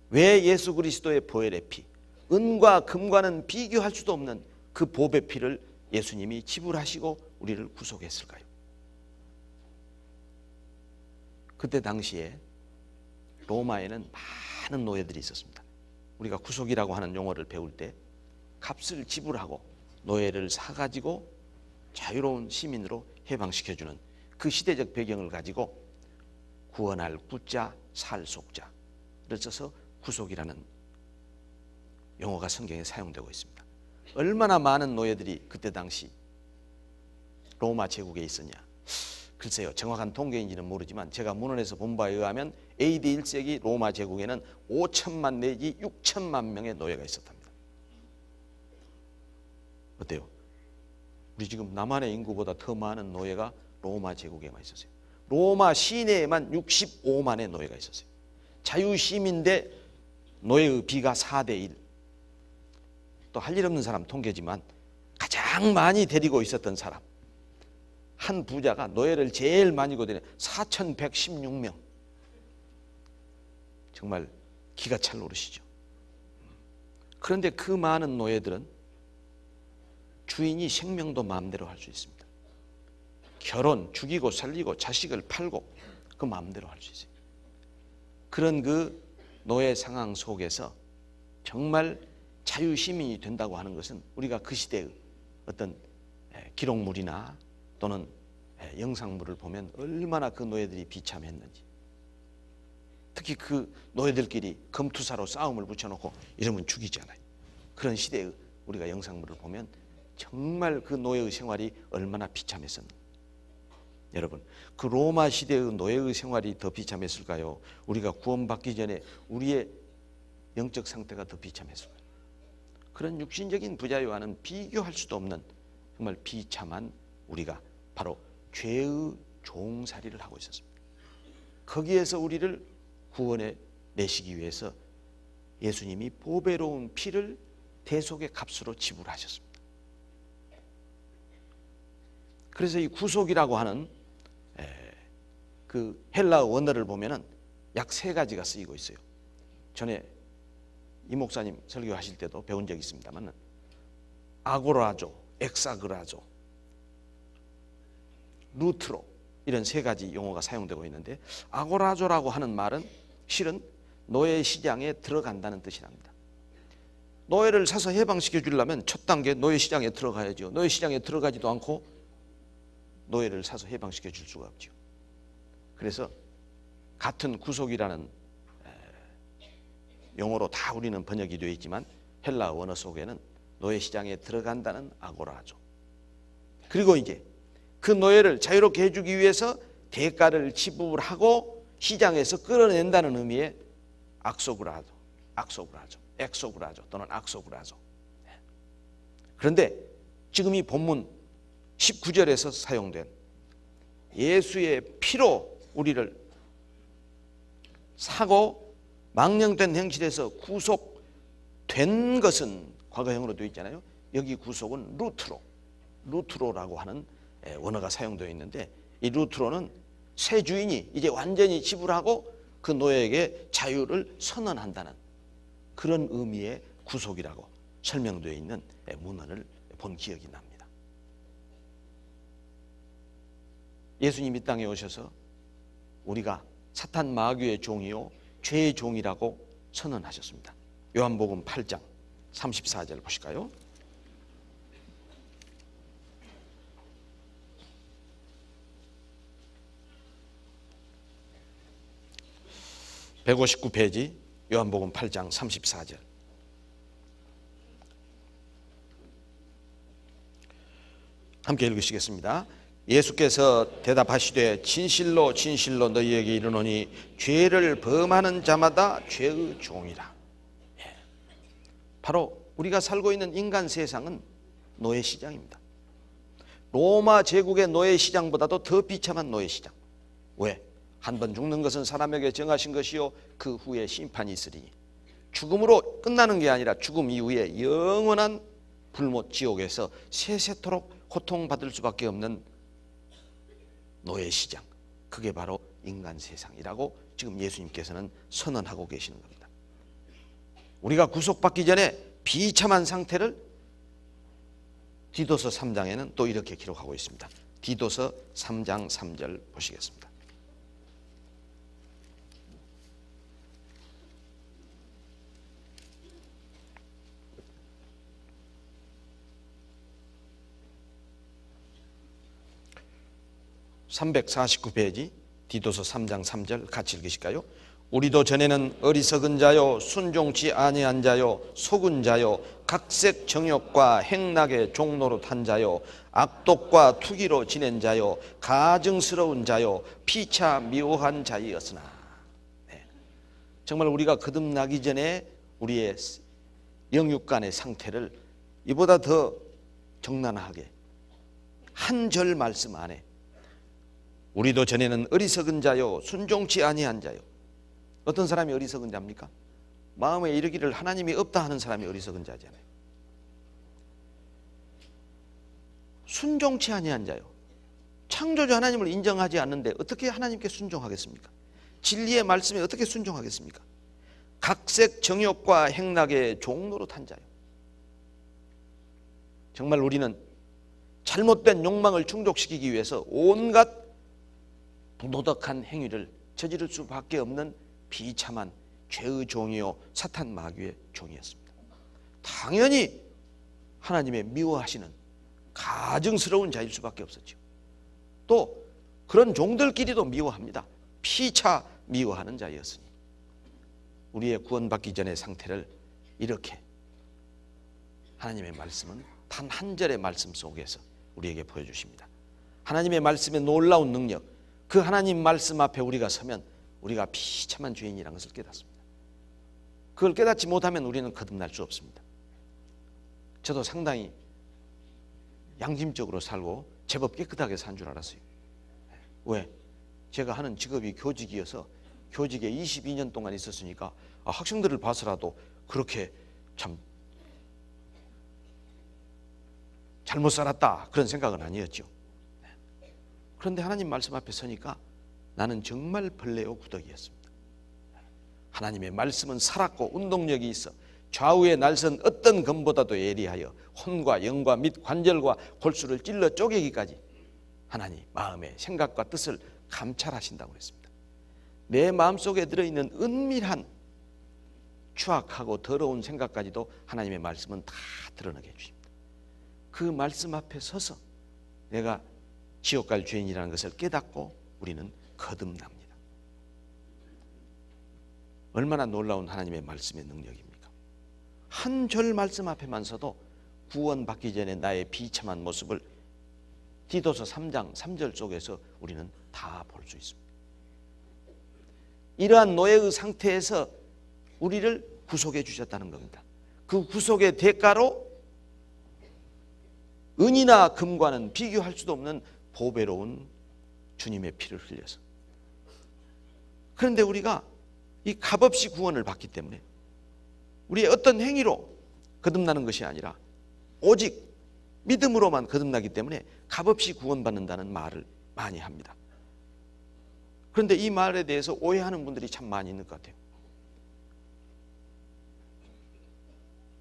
왜 예수 그리스도의 보혈의 피, 은과 금과는 비교할 수도 없는 그 보배 피를 예수님이 지불하시고 우리를 구속했을까요? 그때 당시에 로마에는 많은 노예들이 있었습니다. 우리가 구속이라고 하는 용어를 배울 때 값을 지불하고 노예를 사가지고 자유로운 시민으로 해방시켜주는 그 시대적 배경을 가지고 구원할 구자, 살 속자를 써서 구속이라는 용어가 성경에 사용되고 있습니다. 얼마나 많은 노예들이 그때 당시 로마 제국에 있었냐? 글쎄요, 정확한 통계인지는 모르지만 제가 문헌에서 본 바에 의하면 AD 1세기 로마 제국에는 5천만 내지 6천만 명의 노예가 있었답니다. 어때요? 우리 지금 남한의 인구보다 더 많은 노예가 로마 제국에만 있었어요. 로마 시내에만 65만의 노예가 있었어요. 자유시민 대 노예의 비가 4대 1. 또 할 일 없는 사람 통계지만 가장 많이 데리고 있었던 사람, 한 부자가 노예를 제일 많이 거두는 4,116명. 정말 기가 찰 노릇이죠. 그런데 그 많은 노예들은 주인이 생명도 마음대로 할 수 있습니다. 결혼, 죽이고 살리고 자식을 팔고 그 마음대로 할 수 있어요. 그런 그 노예 상황 속에서 정말 자유시민이 된다고 하는 것은 우리가 그 시대의 어떤 기록물이나 또는 영상물을 보면 얼마나 그 노예들이 비참했는지, 특히 그 노예들끼리 검투사로 싸움을 붙여놓고 이러면 죽이잖아요. 그런 시대의 우리가 영상물을 보면 정말 그 노예의 생활이 얼마나 비참했었는가. 여러분, 그 로마 시대의 노예의 생활이 더 비참했을까요? 우리가 구원받기 전에 우리의 영적 상태가 더 비참했을까요? 그런 육신적인 부자유와는 비교할 수도 없는 정말 비참한 우리가 바로 죄의 종살이를 하고 있었습니다. 거기에서 우리를 구원해 내시기 위해서 예수님이 보배로운 피를 대속의 값으로 지불하셨습니다. 그래서 이 구속이라고 하는 그 헬라어 원어를 보면은 약 3가지가 쓰이고 있어요. 전에 이 목사님 설교하실 때도 배운 적이 있습니다만 아고라조, 엑사그라조, 루트로 이런 3가지 용어가 사용되고 있는데, 아고라조라고 하는 말은 실은 노예 시장에 들어간다는 뜻이랍니다. 노예를 사서 해방시켜 주려면 첫 단계 노예 시장에 들어가야죠. 노예 시장에 들어가지도 않고 노예를 사서 해방시켜 줄 수가 없죠. 그래서 같은 구속이라는 용어로 다 우리는 번역이 되어 있지만 헬라 원어 속에는 노예 시장에 들어간다는 아고라죠. 그리고 이제 그 노예를 자유롭게 해주기 위해서 대가를 지불하고 시장에서 끌어낸다는 의미의 엑소그라죠 또는 악소그라죠. 그런데 지금 이 본문 19절에서 사용된 예수의 피로 우리를 사고 망령된 행실에서 구속된 것은 과거형으로 되어 있잖아요. 여기 구속은 루트로라고 하는 원어가 사용되어 있는데, 이 루트로는 새 주인이 이제 완전히 지불하고 그 노예에게 자유를 선언한다는 그런 의미의 구속이라고 설명되어 있는 문헌을 본 기억이 납니다. 예수님이 이 땅에 오셔서 우리가 사탄 마귀의 종이요 죄의 종이라고 선언하셨습니다. 요한복음 8장 34절 보실까요? (159페이지) 요한복음 8장 34절. 함께 읽으시겠습니다. 예수께서 대답하시되 진실로 진실로 너희에게 이르노니 죄를 범하는 자마다 죄의 종이라. 바로 우리가 살고 있는 인간 세상은 노예 시장입니다. 로마 제국의 노예 시장보다도 더 비참한 노예 시장. 왜? 한 번 죽는 것은 사람에게 정하신 것이요 그 후에 심판이 있으리니, 죽음으로 끝나는 게 아니라 죽음 이후에 영원한 불못 지옥에서 세세토록 고통받을 수밖에 없는 노예 시장, 그게 바로 인간 세상이라고 지금 예수님께서는 선언하고 계시는 겁니다. 우리가 구속받기 전에 비참한 상태를 디도서 3장에는 또 이렇게 기록하고 있습니다. 디도서 3장 3절 보시겠습니다. (349페이지) 디도서 3장 3절 같이 읽으실까요? 우리도 전에는 어리석은 자요 순종치 아니한 자요 속은 자요 각색 정욕과 행락의 종로로 탄 자요 악독과 투기로 지낸 자요 가증스러운 자요 피차 미워한 자이었으나. 정말 우리가 거듭나기 전에 우리의 영육간의 상태를 이보다 더 적나라하게 한 절 말씀 안에 우리도 전에는 어리석은 자요 순종치 아니한 자요. 어떤 사람이 어리석은 자입니까? 마음에 이르기를 하나님이 없다 하는 사람이 어리석은 자잖아요. 순종치 아니한 자요. 창조주 하나님을 인정하지 않는데 어떻게 하나님께 순종하겠습니까? 진리의 말씀에 어떻게 순종하겠습니까? 각색 정욕과 행락의 종로로 탄 자요. 정말 우리는 잘못된 욕망을 충족시키기 위해서 온갖 부도덕한 행위를 저지를 수밖에 없는 비참한 죄의 종이요 사탄 마귀의 종이었습니다. 당연히 하나님의 미워하시는 가증스러운 자일 수밖에 없었죠. 또 그런 종들끼리도 미워합니다. 피차 미워하는 자였으니 우리의 구원받기 전의 상태를 이렇게 하나님의 말씀은 단 한 절의 말씀 속에서 우리에게 보여주십니다. 하나님의 말씀의 놀라운 능력, 그 하나님 말씀 앞에 우리가 서면 우리가 비참한 죄인이라는 것을 깨닫습니다. 그걸 깨닫지 못하면 우리는 거듭날 수 없습니다. 저도 상당히 양심적으로 살고 제법 깨끗하게 산 줄 알았어요. 왜? 제가 하는 직업이 교직이어서 교직에 22년 동안 있었으니까 학생들을 봐서라도 그렇게 참 잘못 살았다 그런 생각은 아니었죠. 그런데 하나님 말씀 앞에 서니까 나는 정말 벌레요 구더기였습니다. 하나님의 말씀은 살았고 운동력이 있어 좌우에 날선 어떤 검보다도 예리하여 혼과 영과 및 관절과 골수를 찔러 쪼개기까지 하나님 마음의 생각과 뜻을 감찰하신다고 했습니다. 내 마음속에 들어있는 은밀한 추악하고 더러운 생각까지도 하나님의 말씀은 다 드러나게 해주십니다. 그 말씀 앞에 서서 내가 지옥 갈 죄인이라는 것을 깨닫고 우리는 거듭납니다. 얼마나 놀라운 하나님의 말씀의 능력입니까? 한 절 말씀 앞에만 서도 구원받기 전에 나의 비참한 모습을 디도서 3장 3절 속에서 우리는 다 볼 수 있습니다. 이러한 노예의 상태에서 우리를 구속해 주셨다는 겁니다. 그 구속의 대가로 은이나 금과는 비교할 수도 없는 보배로운 주님의 피를 흘려서. 그런데 우리가 이 값없이 구원을 받기 때문에 우리의 어떤 행위로 거듭나는 것이 아니라 오직 믿음으로만 거듭나기 때문에 값없이 구원받는다는 말을 많이 합니다. 그런데 이 말에 대해서 오해하는 분들이 참 많이 있는 것 같아요.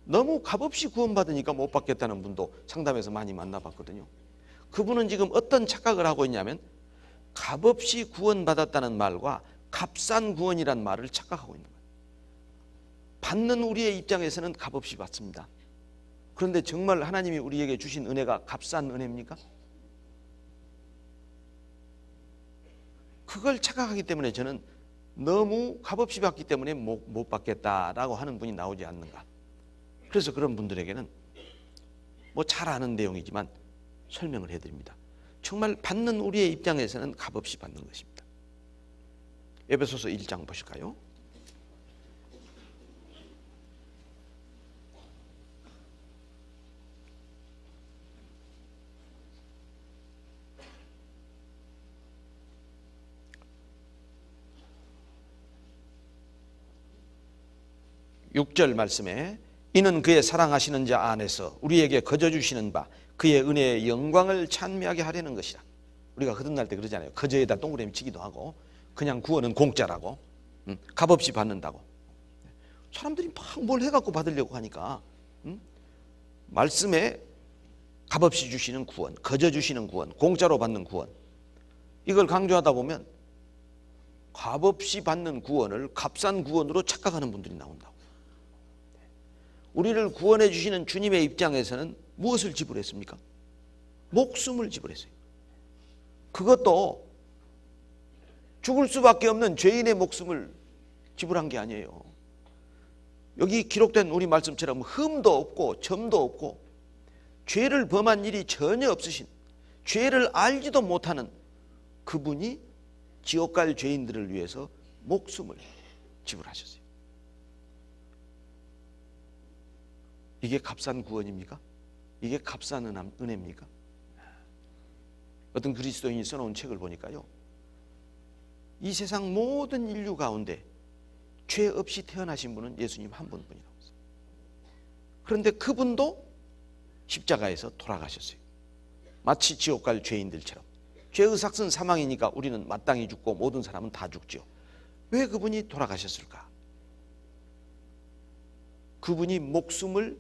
너무 값없이 구원받으니까 못 받겠다는 분도 상담에서 많이 만나봤거든요. 그분은 지금 어떤 착각을 하고 있냐면 값없이 구원받았다는 말과 값싼 구원이란 말을 착각하고 있는 거예요. 받는 우리의 입장에서는 값없이 받습니다. 그런데 정말 하나님이 우리에게 주신 은혜가 값싼 은혜입니까? 그걸 착각하기 때문에 저는 너무 값없이 받기 때문에 못 받겠다라고 하는 분이 나오지 않는가. 그래서 그런 분들에게는 뭐 잘 아는 내용이지만 설명을 해드립니다. 정말 받는 우리의 입장에서는 값없이 받는 것입니다. 에베소서 1장 보실까요? (6절) 말씀에 이는 그의 사랑하시는 자 안에서 우리에게 거저 주시는 바 그의 은혜의 영광을 찬미하게 하려는 것이라. 우리가 거듭날 때 그러잖아요. 거저에다 동그라미 치기도 하고 그냥 구원은 공짜라고 값없이 받는다고. 사람들이 막 뭘 해갖고 받으려고 하니까 말씀에 값없이 주시는 구원, 거저 주시는 구원, 공짜로 받는 구원, 이걸 강조하다 보면 값없이 받는 구원을 값싼 구원으로 착각하는 분들이 나온다고. 우리를 구원해 주시는 주님의 입장에서는 무엇을 지불했습니까? 목숨을 지불했어요. 그것도 죽을 수밖에 없는 죄인의 목숨을 지불한 게 아니에요. 여기 기록된 우리 말씀처럼 흠도 없고 점도 없고 죄를 범한 일이 전혀 없으신, 죄를 알지도 못하는 그분이 지옥 갈 죄인들을 위해서 목숨을 지불하셨어요. 이게 값싼 구원입니까? 이게 값싼 은혜입니까? 어떤 그리스도인이 써놓은 책을 보니까요, 이 세상 모든 인류 가운데 죄 없이 태어나신 분은 예수님 한 분뿐이라고 했어요. 그런데 그분도 십자가에서 돌아가셨어요. 마치 지옥 갈 죄인들처럼. 죄의 삭은 사망이니까 우리는 마땅히 죽고 모든 사람은 다 죽죠. 왜 그분이 돌아가셨을까? 그분이 목숨을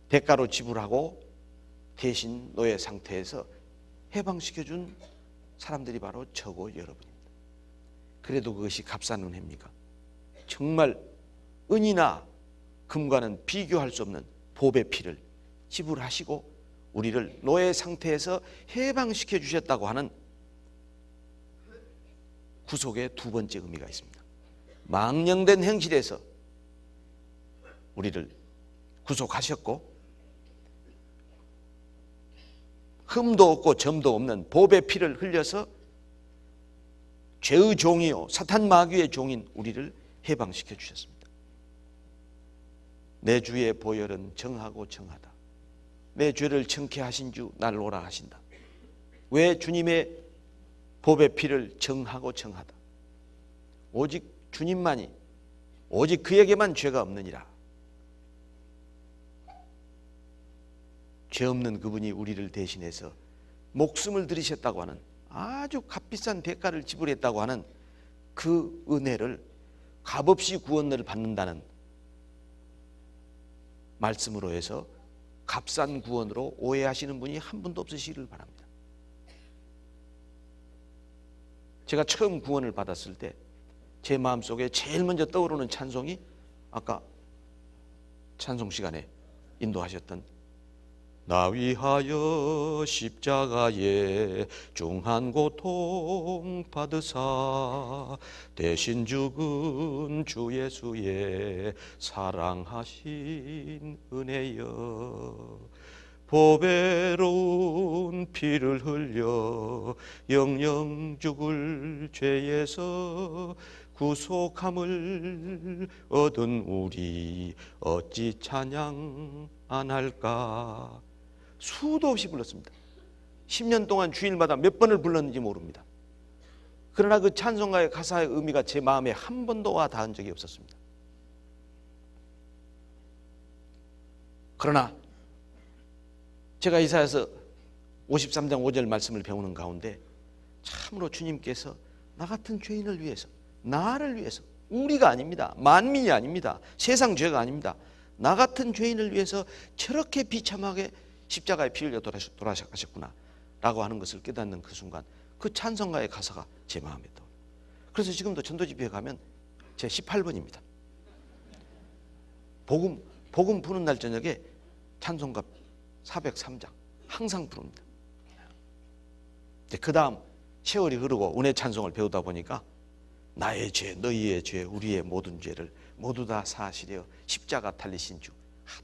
대가로 지불하고 대신 노예 상태에서 해방시켜준 사람들이 바로 저고 여러분입니다. 그래도 그것이 값싼 은혜입니까? 정말 은이나 금과는 비교할 수 없는 보배 피를 지불하시고 우리를 노예 상태에서 해방시켜 주셨다고 하는 구속의 두 번째 의미가 있습니다. 망령된 행실에서 우리를 구속하셨고 흠도 없고 점도 없는 보배 피를 흘려서 죄의 종이요 사탄 마귀의 종인 우리를 해방시켜 주셨습니다. 내 주의 보혈은 정하고 정하다. 내 죄를 정케 하신 주 나를 오라 하신다. 왜 주님의 보배 피를 정하고 정하다. 오직 주님만이, 오직 그에게만 죄가 없느니라. 죄 없는 그분이 우리를 대신해서 목숨을 들이셨다고 하는, 아주 값비싼 대가를 지불했다고 하는 그 은혜를 값없이 구원을 받는다는 말씀으로 해서 값싼 구원으로 오해하시는 분이 한 분도 없으시기를 바랍니다. 제가 처음 구원을 받았을 때 제 마음속에 제일 먼저 떠오르는 찬송이 아까 찬송 시간에 인도하셨던 나 위하여 십자가에 중한 고통 받으사 대신 죽은 주 예수의 사랑하신 은혜여, 보배로운 피를 흘려 영영 죽을 죄에서 구속함을 얻은 우리 어찌 찬양 안 할까. 수도 없이 불렀습니다. 10년 동안 주일마다 몇 번을 불렀는지 모릅니다. 그러나 그 찬송가의 가사의 의미가 제 마음에 한 번도 와 닿은 적이 없었습니다. 그러나 제가 이사야서 53장 5절 말씀을 배우는 가운데 참으로 주님께서 나 같은 죄인을 위해서, 나를 위해서, 우리가 아닙니다, 만민이 아닙니다, 세상 죄가 아닙니다, 나 같은 죄인을 위해서 저렇게 비참하게 십자가에 피 흘려 돌아가셨구나 라고 하는 것을 깨닫는 그 순간 그 찬송가의 가사가 제 마음에 떠요. 그래서 지금도 전도집회에 가면 제 18번입니다. 복음 부는 날 저녁에 찬송가 403장 항상 부릅니다. 그 다음 세월이 흐르고 은혜 찬송을 배우다 보니까 나의 죄, 너희의 죄, 우리의 모든 죄를 모두 다 사하시려 십자가 달리신 주,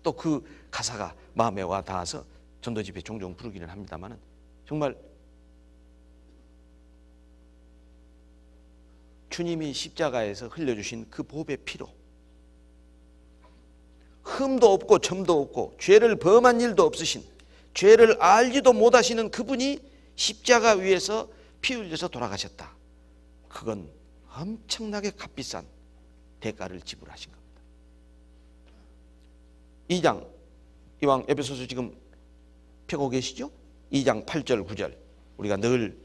또 그 가사가 마음에 와 닿아서 전도집에 종종 부르기는 합니다만, 정말 주님이 십자가에서 흘려주신 그 보배 피로 흠도 없고 점도 없고 죄를 범한 일도 없으신, 죄를 알지도 못하시는 그분이 십자가 위에서 피 흘려서 돌아가셨다. 그건 엄청나게 값비싼 대가를 지불하신 겁니다. 2장, 이왕 에베소서 지금 펴고 계시죠? 2장 8절 9절 우리가 늘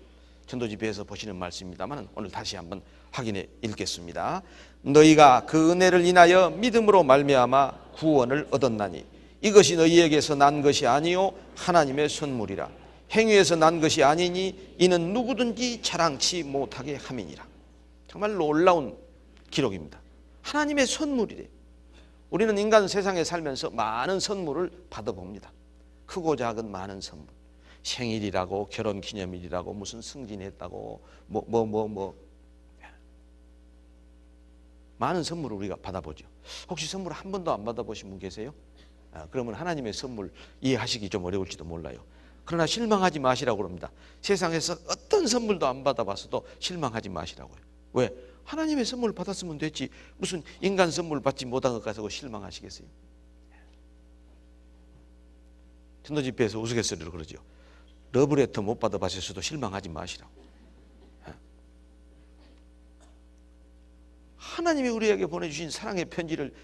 전도집회에서 보시는 말씀입니다만 오늘 다시 한번 확인해 읽겠습니다. 너희가 그 은혜를 인하여 믿음으로 말미암아 구원을 얻었나니 이것이 너희에게서 난 것이 아니요 하나님의 선물이라. 행위에서 난 것이 아니니 이는 누구든지 자랑치 못하게 함이니라. 정말 놀라운 기록입니다. 하나님의 선물이래. 우리는 인간 세상에 살면서 많은 선물을 받아봅니다. 크고 작은 많은 선물, 생일이라고 결혼기념일이라고 무슨 승진했다고 많은 선물을 우리가 받아보죠. 혹시 선물 한 번도 안 받아보신 분 계세요? 그러면 하나님의 선물 이해하시기 좀 어려울지도 몰라요. 그러나 실망하지 마시라고 합니다. 세상에서 어떤 선물도 안 받아봤어도 실망하지 마시라고요. 왜? 하나님의 선물 받았으면 됐지 무슨 인간 선물 받지 못한 것 가지고 실망하시겠어요? 전도집회에서 우스갯소리로 그러죠. 러브레터 못 받아봤어도 실망하지 마시라고. 하나님이 우리에게 보내주신 사랑의 편지를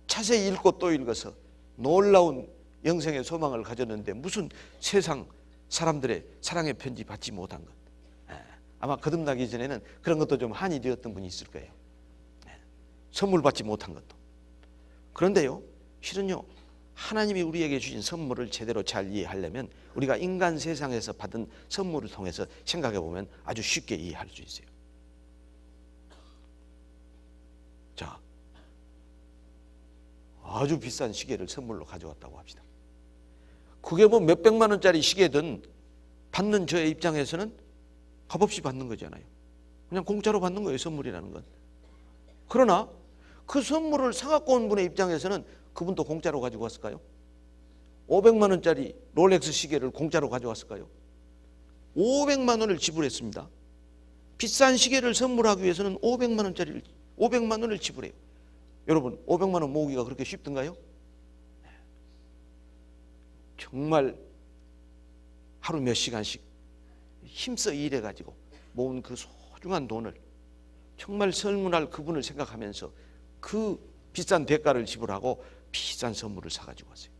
자세히 읽고 또 읽어서 놀라운 영생의 소망을 가졌는데 무슨 세상 사람들의 사랑의 편지 받지 못한 것. 아마 거듭나기 전에는 그런 것도 좀 한이 되었던 분이 있을 거예요. 선물 받지 못한 것도. 그런데요, 실은요, 하나님이 우리에게 주신 선물을 제대로 잘 이해하려면 우리가 인간 세상에서 받은 선물을 통해서 생각해 보면 아주 쉽게 이해할 수 있어요. 자, 아주 비싼 시계를 선물로 가져왔다고 합시다. 그게 뭐 몇백만 원짜리 시계든 받는 저의 입장에서는 값없이 받는 거잖아요. 그냥 공짜로 받는 거예요, 선물이라는 건. 그러나 그 선물을 사갖고 온 분의 입장에서는 그분도 공짜로 가지고 왔을까요? 500만 원짜리 롤렉스 시계를 공짜로 가져왔을까요? 500만 원을 지불했습니다. 비싼 시계를 선물하기 위해서는 500만 원을 지불해요. 여러분, 500만 원 모으기가 그렇게 쉽던가요? 정말 하루 몇 시간씩 힘써 일해가지고 모은 그 소중한 돈을 정말 설문할 그분을 생각하면서 그 비싼 대가를 지불하고 비싼 선물을 사가지고 왔어요.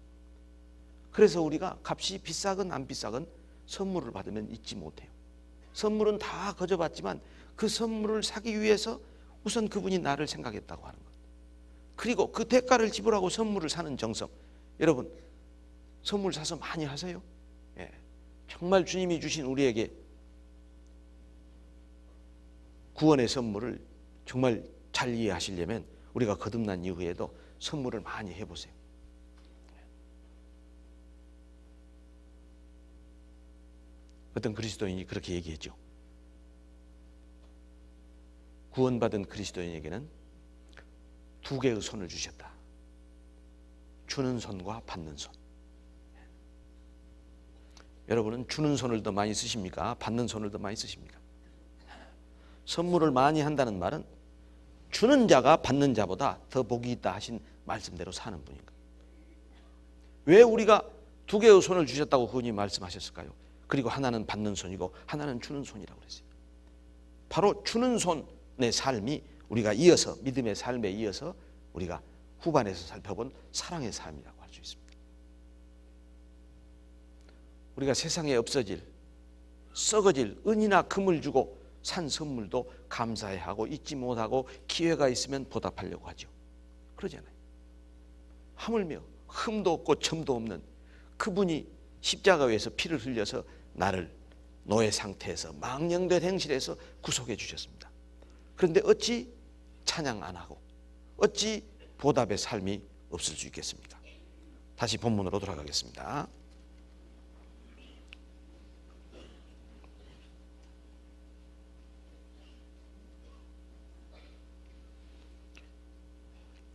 그래서 우리가 값이 비싸건 안 비싸건 선물을 받으면 잊지 못해요. 선물은 다 거저받지만 그 선물을 사기 위해서 우선 그분이 나를 생각했다고 하는 것. 그리고 그 대가를 지불하고 선물을 사는 정성. 여러분, 선물 사서 많이 하세요. 예. 정말 주님이 주신 우리에게 구원의 선물을 정말 잘 이해하시려면 우리가 거듭난 이후에도 선물을 많이 해보세요. 어떤 그리스도인이 그렇게 얘기했죠. 구원받은 그리스도인에게는 두 개의 손을 주셨다. 주는 손과 받는 손. 여러분은 주는 손을 더 많이 쓰십니까? 받는 손을 더 많이 쓰십니까? 선물을 많이 한다는 말은 주는 자가 받는 자보다 더 복이 있다 하신 말씀대로 사는 분인가? 왜 우리가 두 개의 손을 주셨다고 그분이 말씀하셨을까요? 그리고 하나는 받는 손이고 하나는 주는 손이라고 그랬어요. 바로 주는 손의 삶이 우리가 이어서 믿음의 삶에 이어서 우리가 후반에서 살펴본 사랑의 삶이라고 할 수 있습니다. 우리가 세상에 없어질 썩어질 은이나 금을 주고 산 선물도 감사해야 하고 잊지 못하고 기회가 있으면 보답하려고 하죠. 그러잖아요. 하물며 흠도 없고 점도 없는 그분이 십자가 위에서 피를 흘려서 나를 노예 상태에서 망령된 행실에서 구속해 주셨습니다. 그런데 어찌 찬양 안 하고 어찌 보답의 삶이 없을 수 있겠습니까? 다시 본문으로 돌아가겠습니다.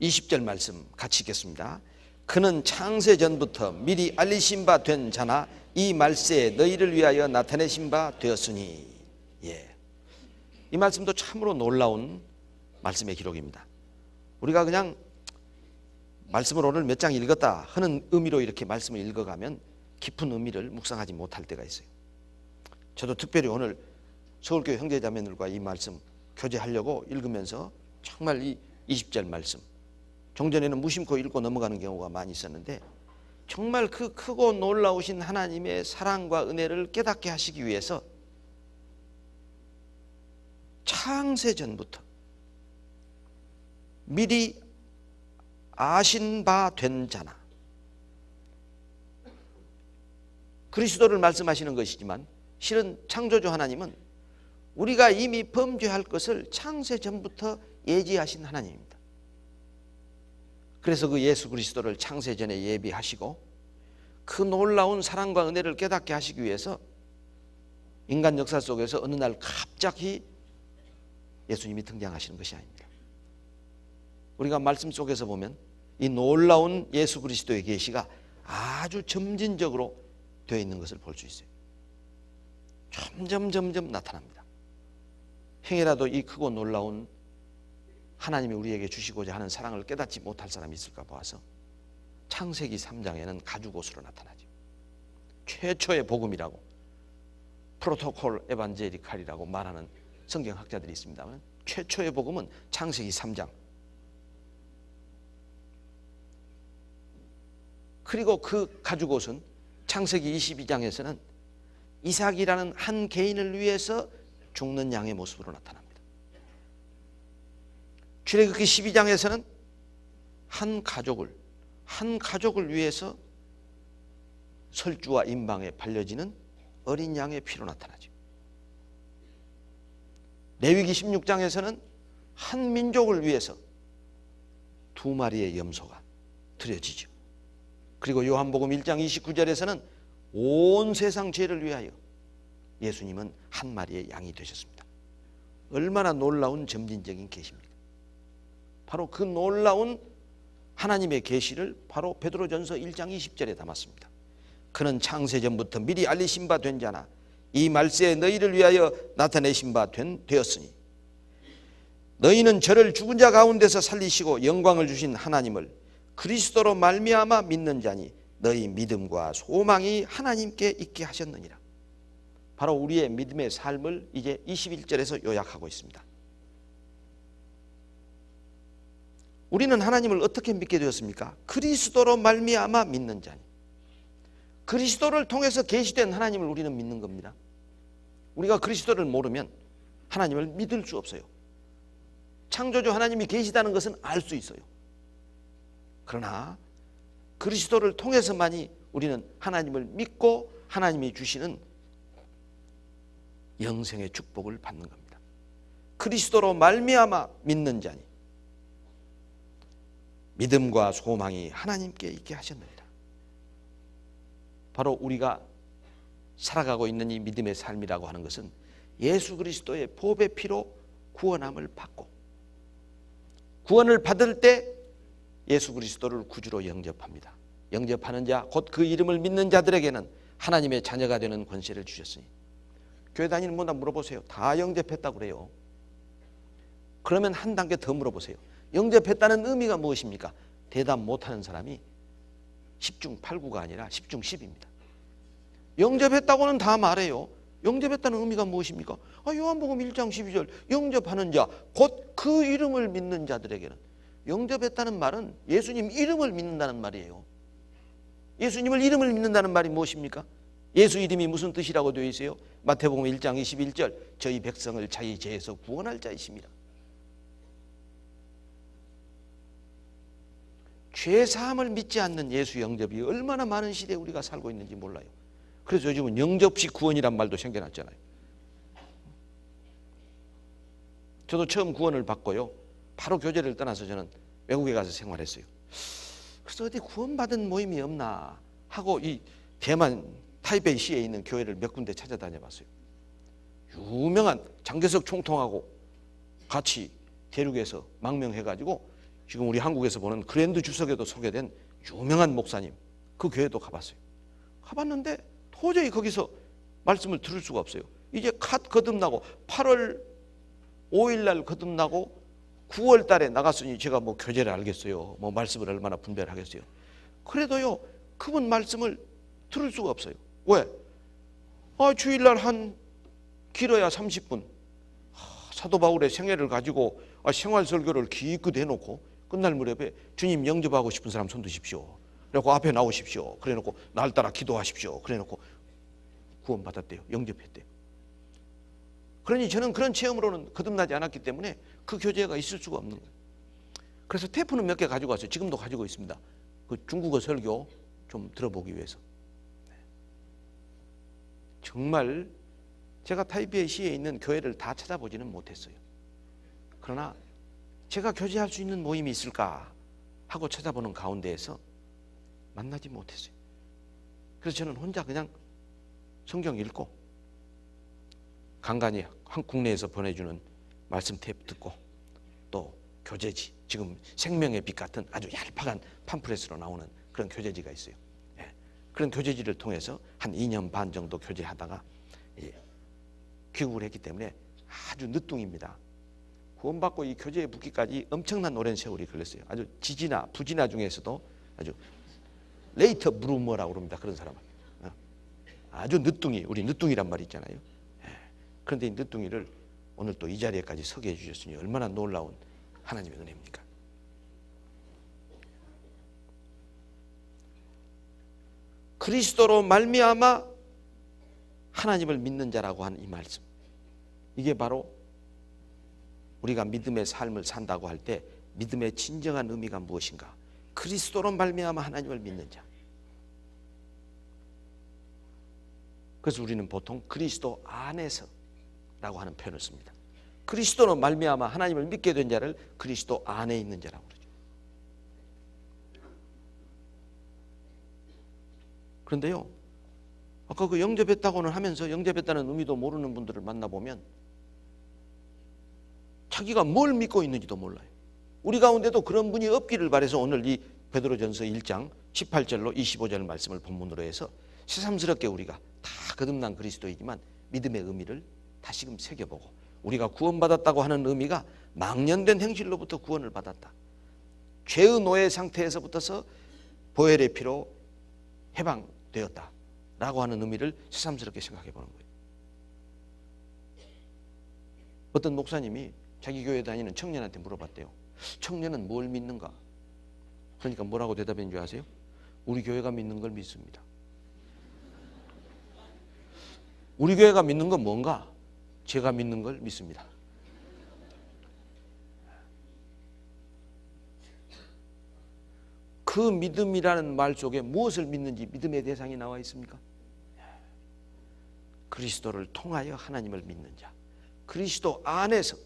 (20절) 말씀 같이 읽겠습니다. 그는 창세 전부터 미리 알리신 바 된 자나 이 말세에 너희를 위하여 나타내신 바 되었으니. 이 말씀도 참으로 놀라운 말씀의 기록입니다. 우리가 그냥 말씀을 오늘 몇 장 읽었다 하는 의미로 이렇게 말씀을 읽어가면 깊은 의미를 묵상하지 못할 때가 있어요. 저도 특별히 오늘 서울교회 형제자매들과 이 말씀 교제하려고 읽으면서 정말 이 20절 말씀, 종전에는 무심코 읽고 넘어가는 경우가 많이 있었는데 정말 그 크고 놀라우신 하나님의 사랑과 은혜를 깨닫게 하시기 위해서 창세 전부터 미리 아신 바 된 자나, 그리스도를 말씀하시는 것이지만 실은 창조주 하나님은 우리가 이미 범죄할 것을 창세 전부터 예지하신 하나님입니다. 그래서 그 예수 그리스도를 창세 전에 예비하시고 그 놀라운 사랑과 은혜를 깨닫게 하시기 위해서 인간 역사 속에서 어느 날 갑자기 예수님이 등장하시는 것이 아닙니다. 우리가 말씀 속에서 보면 이 놀라운 예수 그리스도의 계시가 아주 점진적으로 되어 있는 것을 볼 수 있어요. 점점 나타납니다. 행여라도 이 크고 놀라운 하나님이 우리에게 주시고자 하는 사랑을 깨닫지 못할 사람이 있을까 보아서 창세기 3장에는 가죽옷으로 나타나죠. 최초의 복음이라고 프로토콜 에반제리칼이라고 말하는 성경학자들이 있습니다만 최초의 복음은 창세기 3장. 그리고 그 가죽옷은 창세기 22장에서는 이삭이라는 한 개인을 위해서 죽는 양의 모습으로 나타납니다. 출애굽기 12장에서는 한 가족을 위해서 설주와 임방에 발려지는 어린 양의 피로 나타나죠. 레위기 16장에서는 한 민족을 위해서 두 마리의 염소가 드려지죠. 그리고 요한복음 1장 29절에서는 온 세상 죄를 위하여 예수님은 한 마리의 양이 되셨습니다. 얼마나 놀라운 점진적인 계시입니까? 바로 그 놀라운 하나님의 계시를 바로 베드로전서 1장 20절에 담았습니다. 그는 창세 전부터 미리 알리신 바 된 자나 이 말세에 너희를 위하여 나타내신 바 되었으니 너희는 저를 죽은 자 가운데서 살리시고 영광을 주신 하나님을 그리스도로 말미암아 믿는 자니 너희 믿음과 소망이 하나님께 있게 하셨느니라. 바로 우리의 믿음의 삶을 이제 21절에서 요약하고 있습니다. 우리는 하나님을 어떻게 믿게 되었습니까? 그리스도로 말미암아 믿는 자니. 그리스도를 통해서 계시된 하나님을 우리는 믿는 겁니다. 우리가 그리스도를 모르면 하나님을 믿을 수 없어요. 창조주 하나님이 계시다는 것은 알 수 있어요. 그러나 그리스도를 통해서만이 우리는 하나님을 믿고 하나님이 주시는 영생의 축복을 받는 겁니다. 그리스도로 말미암아 믿는 자니 믿음과 소망이 하나님께 있게 하셨느니라. 바로 우리가 살아가고 있는 이 믿음의 삶이라고 하는 것은 예수 그리스도의 보배 피로 구원함을 받고, 구원을 받을 때 예수 그리스도를 구주로 영접합니다. 영접하는 자, 곧 그 이름을 믿는 자들에게는 하나님의 자녀가 되는 권세를 주셨으니. 교회 다니는 분들 물어보세요. 다 영접했다고 그래요. 그러면 한 단계 더 물어보세요. 영접했다는 의미가 무엇입니까? 대답 못하는 사람이 10중 8구가 아니라 10중 10입니다. 영접했다고는 다 말해요. 영접했다는 의미가 무엇입니까? 요한복음 1장 12절 영접하는 자, 곧 그 이름을 믿는 자들에게는. 영접했다는 말은 예수님 이름을 믿는다는 말이에요. 예수님을 이름을 믿는다는 말이 무엇입니까? 예수 이름이 무슨 뜻이라고 되어 있어요? 마태복음 1장 21절 저희 백성을 자기 죄에서 구원할 자이십니다. 죄사함을 믿지 않는 예수 영접이 얼마나 많은 시대에 우리가 살고 있는지 몰라요. 그래서 요즘은 영접식 구원이란 말도 생겨났잖아요. 저도 처음 구원을 받고요, 바로 교제를 떠나서 저는 외국에 가서 생활했어요. 그래서 어디 구원받은 모임이 없나 하고 이 대만 타이베이시에 있는 교회를 몇 군데 찾아다녀 봤어요. 유명한 장개석 총통하고 같이 대륙에서 망명해가지고 지금 우리 한국에서 보는 그랜드 주석에도 소개된 유명한 목사님, 그 교회도 가봤어요. 가봤는데 도저히 거기서 말씀을 들을 수가 없어요. 이제 갓 거듭나고 8월 5일 날 거듭나고 9월 달에 나갔으니 제가 뭐 교제를 알겠어요. 뭐 말씀을 얼마나 분별하겠어요. 그래도요, 그분 말씀을 들을 수가 없어요. 왜? 주일날 한 길어야 30분 사도 바울의 생애를 가지고 생활 설교를 기껏 해놓고 끝날 무렵에 주님 영접하고 싶은 사람 손 드십시오. 그래놓고 앞에 나오십시오. 그래놓고 날따라 기도하십시오. 그래놓고 구원받았대요. 영접했대요. 그러니 저는 그런 체험으로는 거듭나지 않았기 때문에 그 교제가 있을 수가 없는 거예요. 그래서 테이프는 몇 개 가지고 왔어요. 지금도 가지고 있습니다. 그 중국어 설교 좀 들어보기 위해서. 정말 제가 타이베이시에 있는 교회를 다 찾아보지는 못했어요. 그러나 제가 교제할 수 있는 모임이 있을까 하고 찾아보는 가운데에서 만나지 못했어요. 그래서 저는 혼자 그냥 성경 읽고 간간히 국내에서 보내주는 말씀 테이프 듣고 또 교제지, 지금 생명의 빛 같은 아주 얄팍한 팜플렛으로 나오는 그런 교제지가 있어요. 그런 교제지를 통해서 한 2년 반 정도 교제하다가 귀국을 했기 때문에 아주 늦둥입니다. 구원받고 이 교제에 붙기까지 엄청난 오랜 세월이 걸렸어요. 아주 지지나 부지나 중에서도 아주 레이터 브루머라고 그럽니다. 그런 사람은 아주 늦둥이, 우리 늦둥이란 말이 있잖아요. 그런데 이 늦둥이를 오늘 또 이 자리에까지 서게 해주셨으니 얼마나 놀라운 하나님의 은혜입니까? 그리스도로 말미암아 하나님을 믿는 자라고 하는 이 말씀, 이게 바로 우리가 믿음의 삶을 산다고 할 때 믿음의 진정한 의미가 무엇인가? 그리스도로 말미암아 하나님을 믿는 자. 그래서 우리는 보통 그리스도 안에서 라고 하는 표현을 씁니다. 그리스도로 말미암아 하나님을 믿게 된 자를 그리스도 안에 있는 자라고 그러죠. 그런데요, 아까 그 영접했다고는 하면서 영접했다는 의미도 모르는 분들을 만나보면 자기가 뭘 믿고 있는지도 몰라요. 우리 가운데도 그런 분이 없기를 바라서 오늘 이 베드로전서 1장 18절로 25절 말씀을 본문으로 해서 새삼스럽게 우리가 다 거듭난 그리스도이지만 믿음의 의미를 다시금 새겨보고, 우리가 구원받았다고 하는 의미가 망년된 행실로부터 구원을 받았다, 죄의 노예 상태에서부터서 보혈의 피로 해방되었다 라고 하는 의미를 새삼스럽게 생각해 보는 거예요. 어떤 목사님이 자기 교회 다니는 청년한테 물어봤대요. 청년은 뭘 믿는가? 그러니까 뭐라고 대답한 줄 아세요? 우리 교회가 믿는 걸 믿습니다. 우리 교회가 믿는 건 뭔가? 제가 믿는 걸 믿습니다. 그 믿음이라는 말 속에 무엇을 믿는지 믿음의 대상이 나와 있습니까? 그리스도를 통하여 하나님을 믿는 자, 그리스도 안에서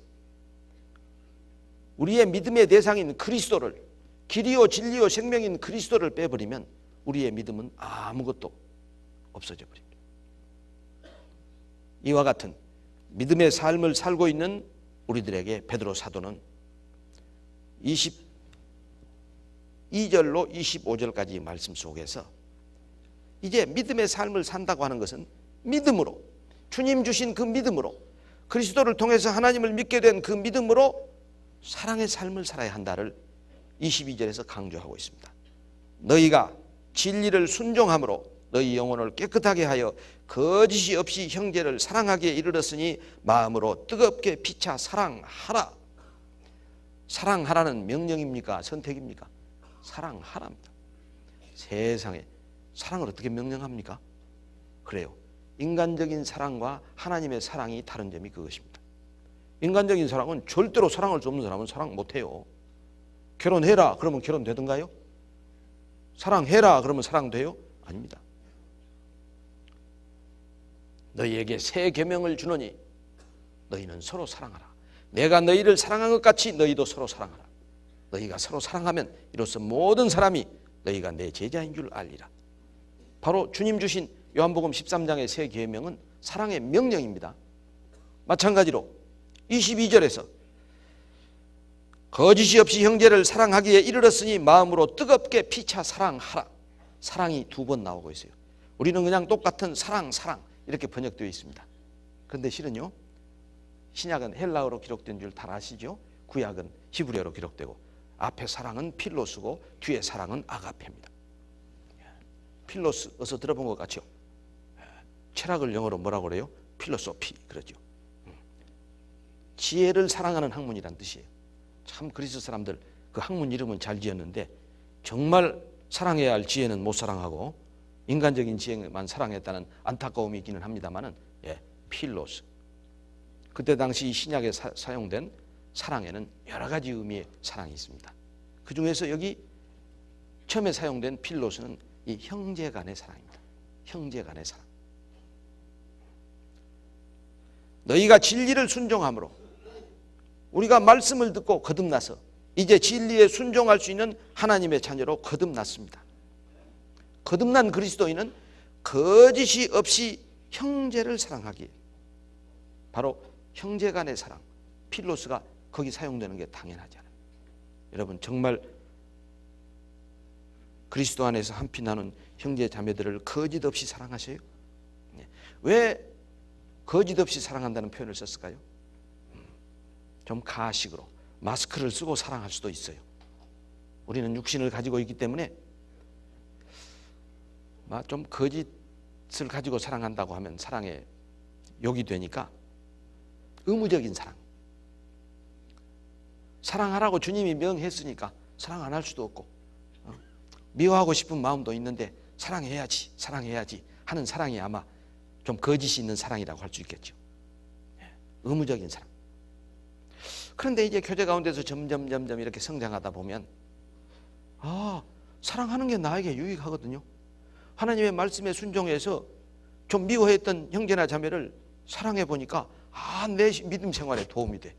우리의 믿음의 대상인 그리스도를, 길이요 진리요 생명인 그리스도를 빼버리면 우리의 믿음은 아무것도 없어져 버립니다. 이와 같은 믿음의 삶을 살고 있는 우리들에게 베드로 사도는 22절로 25절까지 말씀 속에서 이제 믿음의 삶을 산다고 하는 것은 믿음으로, 주님 주신 그 믿음으로, 그리스도를 통해서 하나님을 믿게 된 그 믿음으로 사랑의 삶을 살아야 한다를 22절에서 강조하고 있습니다. 너희가 진리를 순종함으로 너희 영혼을 깨끗하게 하여 거짓이 없이 형제를 사랑하기에 이르렀으니 마음으로 뜨겁게 피차 사랑하라. 사랑하라는 명령입니까? 선택입니까? 사랑하랍니다. 세상에 사랑을 어떻게 명령합니까? 그래요. 인간적인 사랑과 하나님의 사랑이 다른 점이 그것입니다. 인간적인 사랑은 절대로 사랑할 수 없는 사람은 사랑 못해요. 결혼해라 그러면 결혼되던가요? 사랑해라 그러면 사랑돼요? 아닙니다. 너희에게 새 계명을 주노니 너희는 서로 사랑하라. 내가 너희를 사랑한 것 같이 너희도 서로 사랑하라. 너희가 서로 사랑하면 이로써 모든 사람이 너희가 내 제자인 줄 알리라. 바로 주님 주신 요한복음 13장의 새 계명은 사랑의 명령입니다. 마찬가지로 22절에서 거짓이 없이 형제를 사랑하기에 이르렀으니 마음으로 뜨겁게 피차 사랑하라. 사랑이 두 번 나오고 있어요. 우리는 그냥 똑같은 사랑 이렇게 번역되어 있습니다. 그런데 실은요, 신약은 헬라어로 기록된 줄 다 아시죠? 구약은 히브리어로 기록되고 앞에 사랑은 필로스고 뒤에 사랑은 아가페입니다. 필로스 어서 들어본 것 같죠? 철학을 영어로 뭐라고 그래요? 필로소피 그러죠. 지혜를 사랑하는 학문이란 뜻이에요. 참 그리스 사람들 그 학문 이름은 잘 지었는데 정말 사랑해야 할 지혜는 못 사랑하고 인간적인 지혜만 사랑했다는 안타까움이 있기는 합니다만은 필로스. 그때 당시 신약에 사용된 사랑에는 여러 가지 의미의 사랑이 있습니다. 그 중에서 여기 처음에 사용된 필로스는 이 형제 간의 사랑입니다. 형제 간의 사랑. 너희가 진리를 순종함으로 우리가 말씀을 듣고 거듭나서 이제 진리에 순종할 수 있는 하나님의 자녀로 거듭났습니다. 거듭난 그리스도인은 거짓이 없이 형제를 사랑하기에 바로 형제 간의 사랑, 필로스가 거기 사용되는 게 당연하지 않아요. 여러분 정말 그리스도 안에서 한피 나눈 형제 자매들을 거짓 없이 사랑하세요? 왜 거짓 없이 사랑한다는 표현을 썼을까요? 좀 가식으로 마스크를 쓰고 사랑할 수도 있어요. 우리는 육신을 가지고 있기 때문에 좀 거짓을 가지고 사랑한다고 하면 사랑에 욕이 되니까 의무적인 사랑. 사랑하라고 주님이 명했으니까 사랑 안 할 수도 없고 미워하고 싶은 마음도 있는데 사랑해야지 하는 사랑이 아마 좀 거짓이 있는 사랑이라고 할 수 있겠죠. 의무적인 사랑. 그런데 이제 교제 가운데서 점점 이렇게 성장하다 보면 사랑하는 게 나에게 유익하거든요. 하나님의 말씀에 순종해서 좀 미워했던 형제나 자매를 사랑해 보니까 내 믿음 생활에 도움이 돼.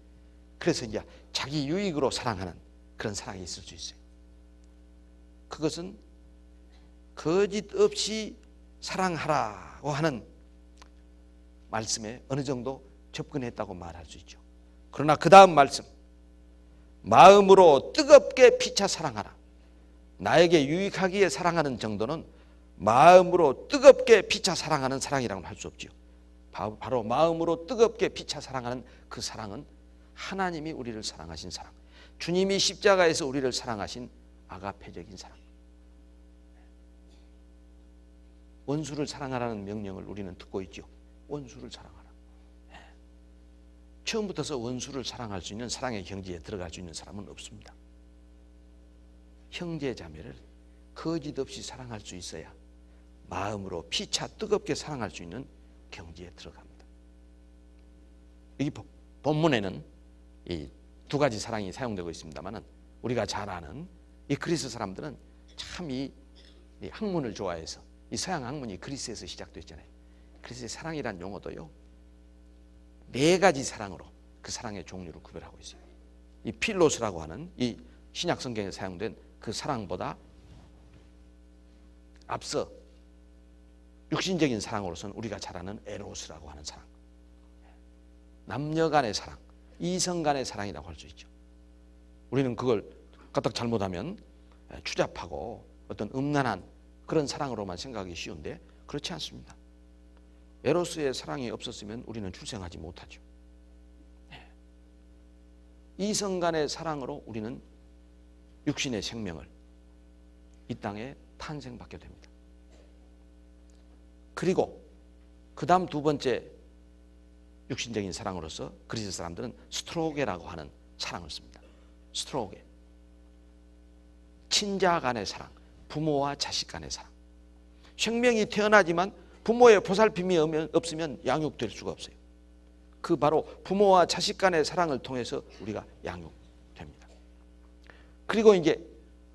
그래서 이제 자기 유익으로 사랑하는 그런 사랑이 있을 수 있어요. 그것은 거짓 없이 사랑하라고 하는 말씀에 어느 정도 접근했다고 말할 수 있죠. 그러나 그 다음 말씀, 마음으로 뜨겁게 피차 사랑하라. 나에게 유익하기에 사랑하는 정도는 마음으로 뜨겁게 피차 사랑하는 사랑이라고는 할 수 없죠. 바로 마음으로 뜨겁게 피차 사랑하는 그 사랑은 하나님이 우리를 사랑하신 사랑, 주님이 십자가에서 우리를 사랑하신 아가페적인 사랑. 원수를 사랑하라는 명령을 우리는 듣고 있죠. 원수를 사랑하라. 처음부터서 원수를 사랑할 수 있는 사랑의 경지에 들어갈 수 있는 사람은 없습니다. 형제 자매를 거짓 없이 사랑할 수 있어야 마음으로 피차 뜨겁게 사랑할 수 있는 경지에 들어갑니다. 이 본문에는 이 두 가지 사랑이 사용되고 있습니다만 우리가 잘 아는 이 그리스 사람들은 참 이 학문을 좋아해서 이 서양 학문이 그리스에서 시작됐잖아요. 그리스의 사랑이란 용어도요 4가지 사랑으로 그 사랑의 종류를 구별하고 있어요. 이 필로스라고 하는 이 신약 성경에 사용된 그 사랑보다 앞서 육신적인 사랑으로서는 우리가 잘 아는 에로스라고 하는 사랑, 남녀 간의 사랑, 이성 간의 사랑이라고 할 수 있죠. 우리는 그걸 까딱 잘못하면 추잡하고 어떤 음란한 그런 사랑으로만 생각하기 쉬운데 그렇지 않습니다. 에로스의 사랑이 없었으면 우리는 출생하지 못하죠. 이성 간의 사랑으로 우리는 육신의 생명을 이 땅에 탄생받게 됩니다. 그리고 그 다음 두 번째 육신적인 사랑으로서 그리스 사람들은 스트로게라고 하는 사랑을 씁니다. 스트로게. 친자 간의 사랑, 부모와 자식 간의 사랑. 생명이 태어나지만 부모의 보살핌이 없으면 양육될 수가 없어요. 그 바로 부모와 자식 간의 사랑을 통해서 우리가 양육됩니다. 그리고 이제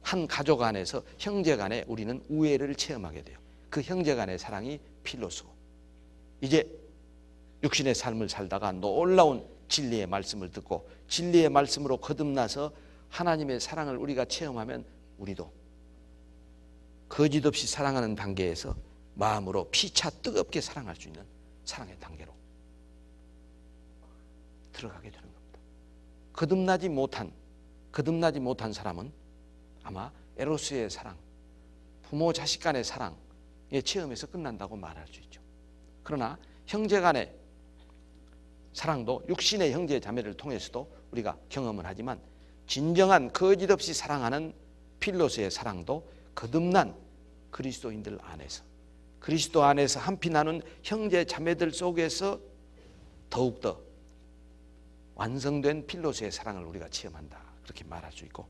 한 가족 안에서 형제 간에 우리는 우애를 체험하게 돼요. 그 형제 간의 사랑이 필로소. 이제 육신의 삶을 살다가 놀라운 진리의 말씀을 듣고 진리의 말씀으로 거듭나서 하나님의 사랑을 우리가 체험하면 우리도 거짓 없이 사랑하는 단계에서 마음으로 피차 뜨겁게 사랑할 수 있는 사랑의 단계로 들어가게 되는 겁니다. 거듭나지 못한 사람은 아마 에로스의 사랑, 부모 자식 간의 사랑의 체험에서 끝난다고 말할 수 있죠. 그러나 형제 간의 사랑도 육신의 형제 자매를 통해서도 우리가 경험을 하지만 진정한 거짓 없이 사랑하는 필로스의 사랑도 거듭난 그리스도인들 안에서 그리스도 안에서 한피 나눈 형제 자매들 속에서 더욱더 완성된 필로스의 사랑을 우리가 체험한다. 그렇게 말할 수 있고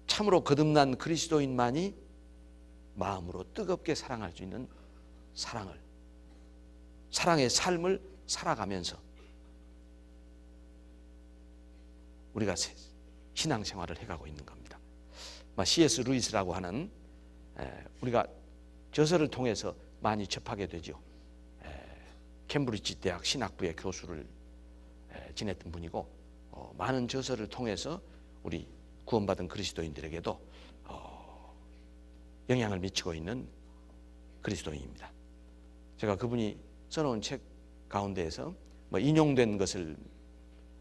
참으로 거듭난 그리스도인만이 마음으로 뜨겁게 사랑할 수 있는 사랑의 삶을 살아가면서 우리가 신앙생활을 해가고 있는 겁니다. C.S. 루이스라고 하는 우리가 저서를 통해서 많이 접하게 되죠. 캠브리지 대학 신학부의 교수를 지냈던 분이고 많은 저서를 통해서 우리 구원받은 그리스도인들에게도 영향을 미치고 있는 그리스도인입니다. 제가 그분이 써놓은 책 가운데에서 인용된 것을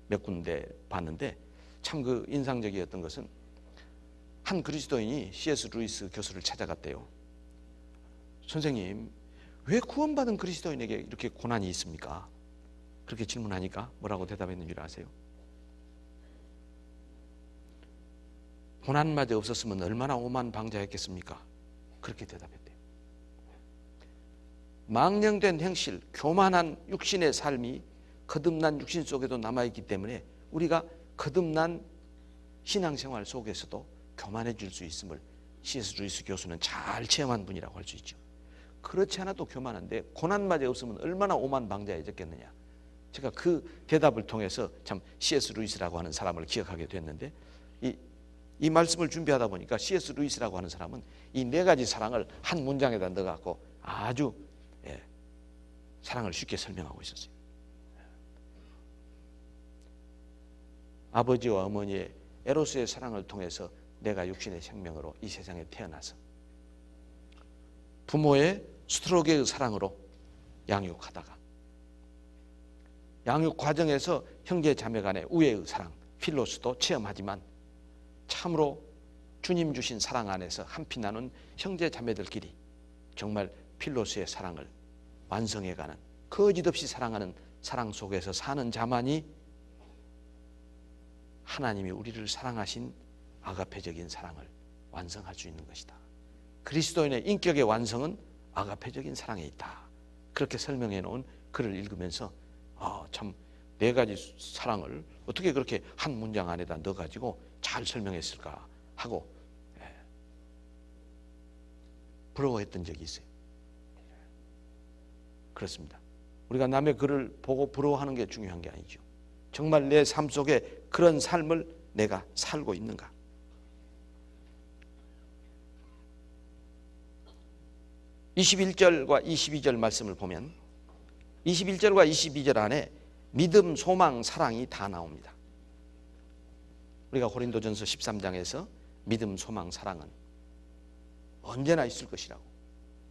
몇 군데 봤는데 참 그 인상적이었던 것은 한 그리스도인이 C.S. 루이스 교수를 찾아갔대요. 선생님, 왜 구원받은 그리스도인에게 이렇게 고난이 있습니까? 그렇게 질문하니까 뭐라고 대답했는 줄 아세요? 고난마저 없었으면 얼마나 오만방자했겠습니까? 그렇게 대답했대요. 망령된 행실, 교만한 육신의 삶이 거듭난 육신 속에도 남아있기 때문에 우리가 거듭난 신앙생활 속에서도 교만해질 수 있음을 C.S. 루이스 교수는 잘 체험한 분이라고 할 수 있죠. 그렇지 않아도 교만한데 고난마저 없으면 얼마나 오만방자해졌겠느냐. 제가 그 대답을 통해서 참 C.S. 루이스라고 하는 사람을 기억하게 됐는데 이 말씀을 준비하다 보니까 C.S. 루이스라고 하는 사람은 이 네 가지 사랑을 한 문장에다 넣어갖고 아주 사랑을 쉽게 설명하고 있었어요. 아버지와 어머니의 에로스의 사랑을 통해서 내가 육신의 생명으로 이 세상에 태어나서 부모의 스트로게의 사랑으로 양육하다가 양육 과정에서 형제 자매 간의 우애의 사랑 필로스도 체험하지만 참으로 주님 주신 사랑 안에서 한피 나눈 형제 자매들끼리 정말 필로스의 사랑을 완성해가는 거짓 없이 사랑하는 사랑 속에서 사는 자만이 하나님이 우리를 사랑하신 아가페적인 사랑을 완성할 수 있는 것이다. 그리스도인의 인격의 완성은 아가페적인 사랑에 있다. 그렇게 설명해 놓은 글을 읽으면서 참 네 가지 사랑을 어떻게 그렇게 한 문장 안에다 넣어가지고 잘 설명했을까 하고 부러워했던 적이 있어요. 그렇습니다. 우리가 남의 글을 보고 부러워하는 게 중요한 게 아니죠. 정말 내 삶 속에 그런 삶을 내가 살고 있는가. (21절과 22절) 말씀을 보면 21절과 22절 안에 믿음, 소망, 사랑이 다 나옵니다. 우리가 고린도전서 13장에서 믿음, 소망, 사랑은 언제나 있을 것이라고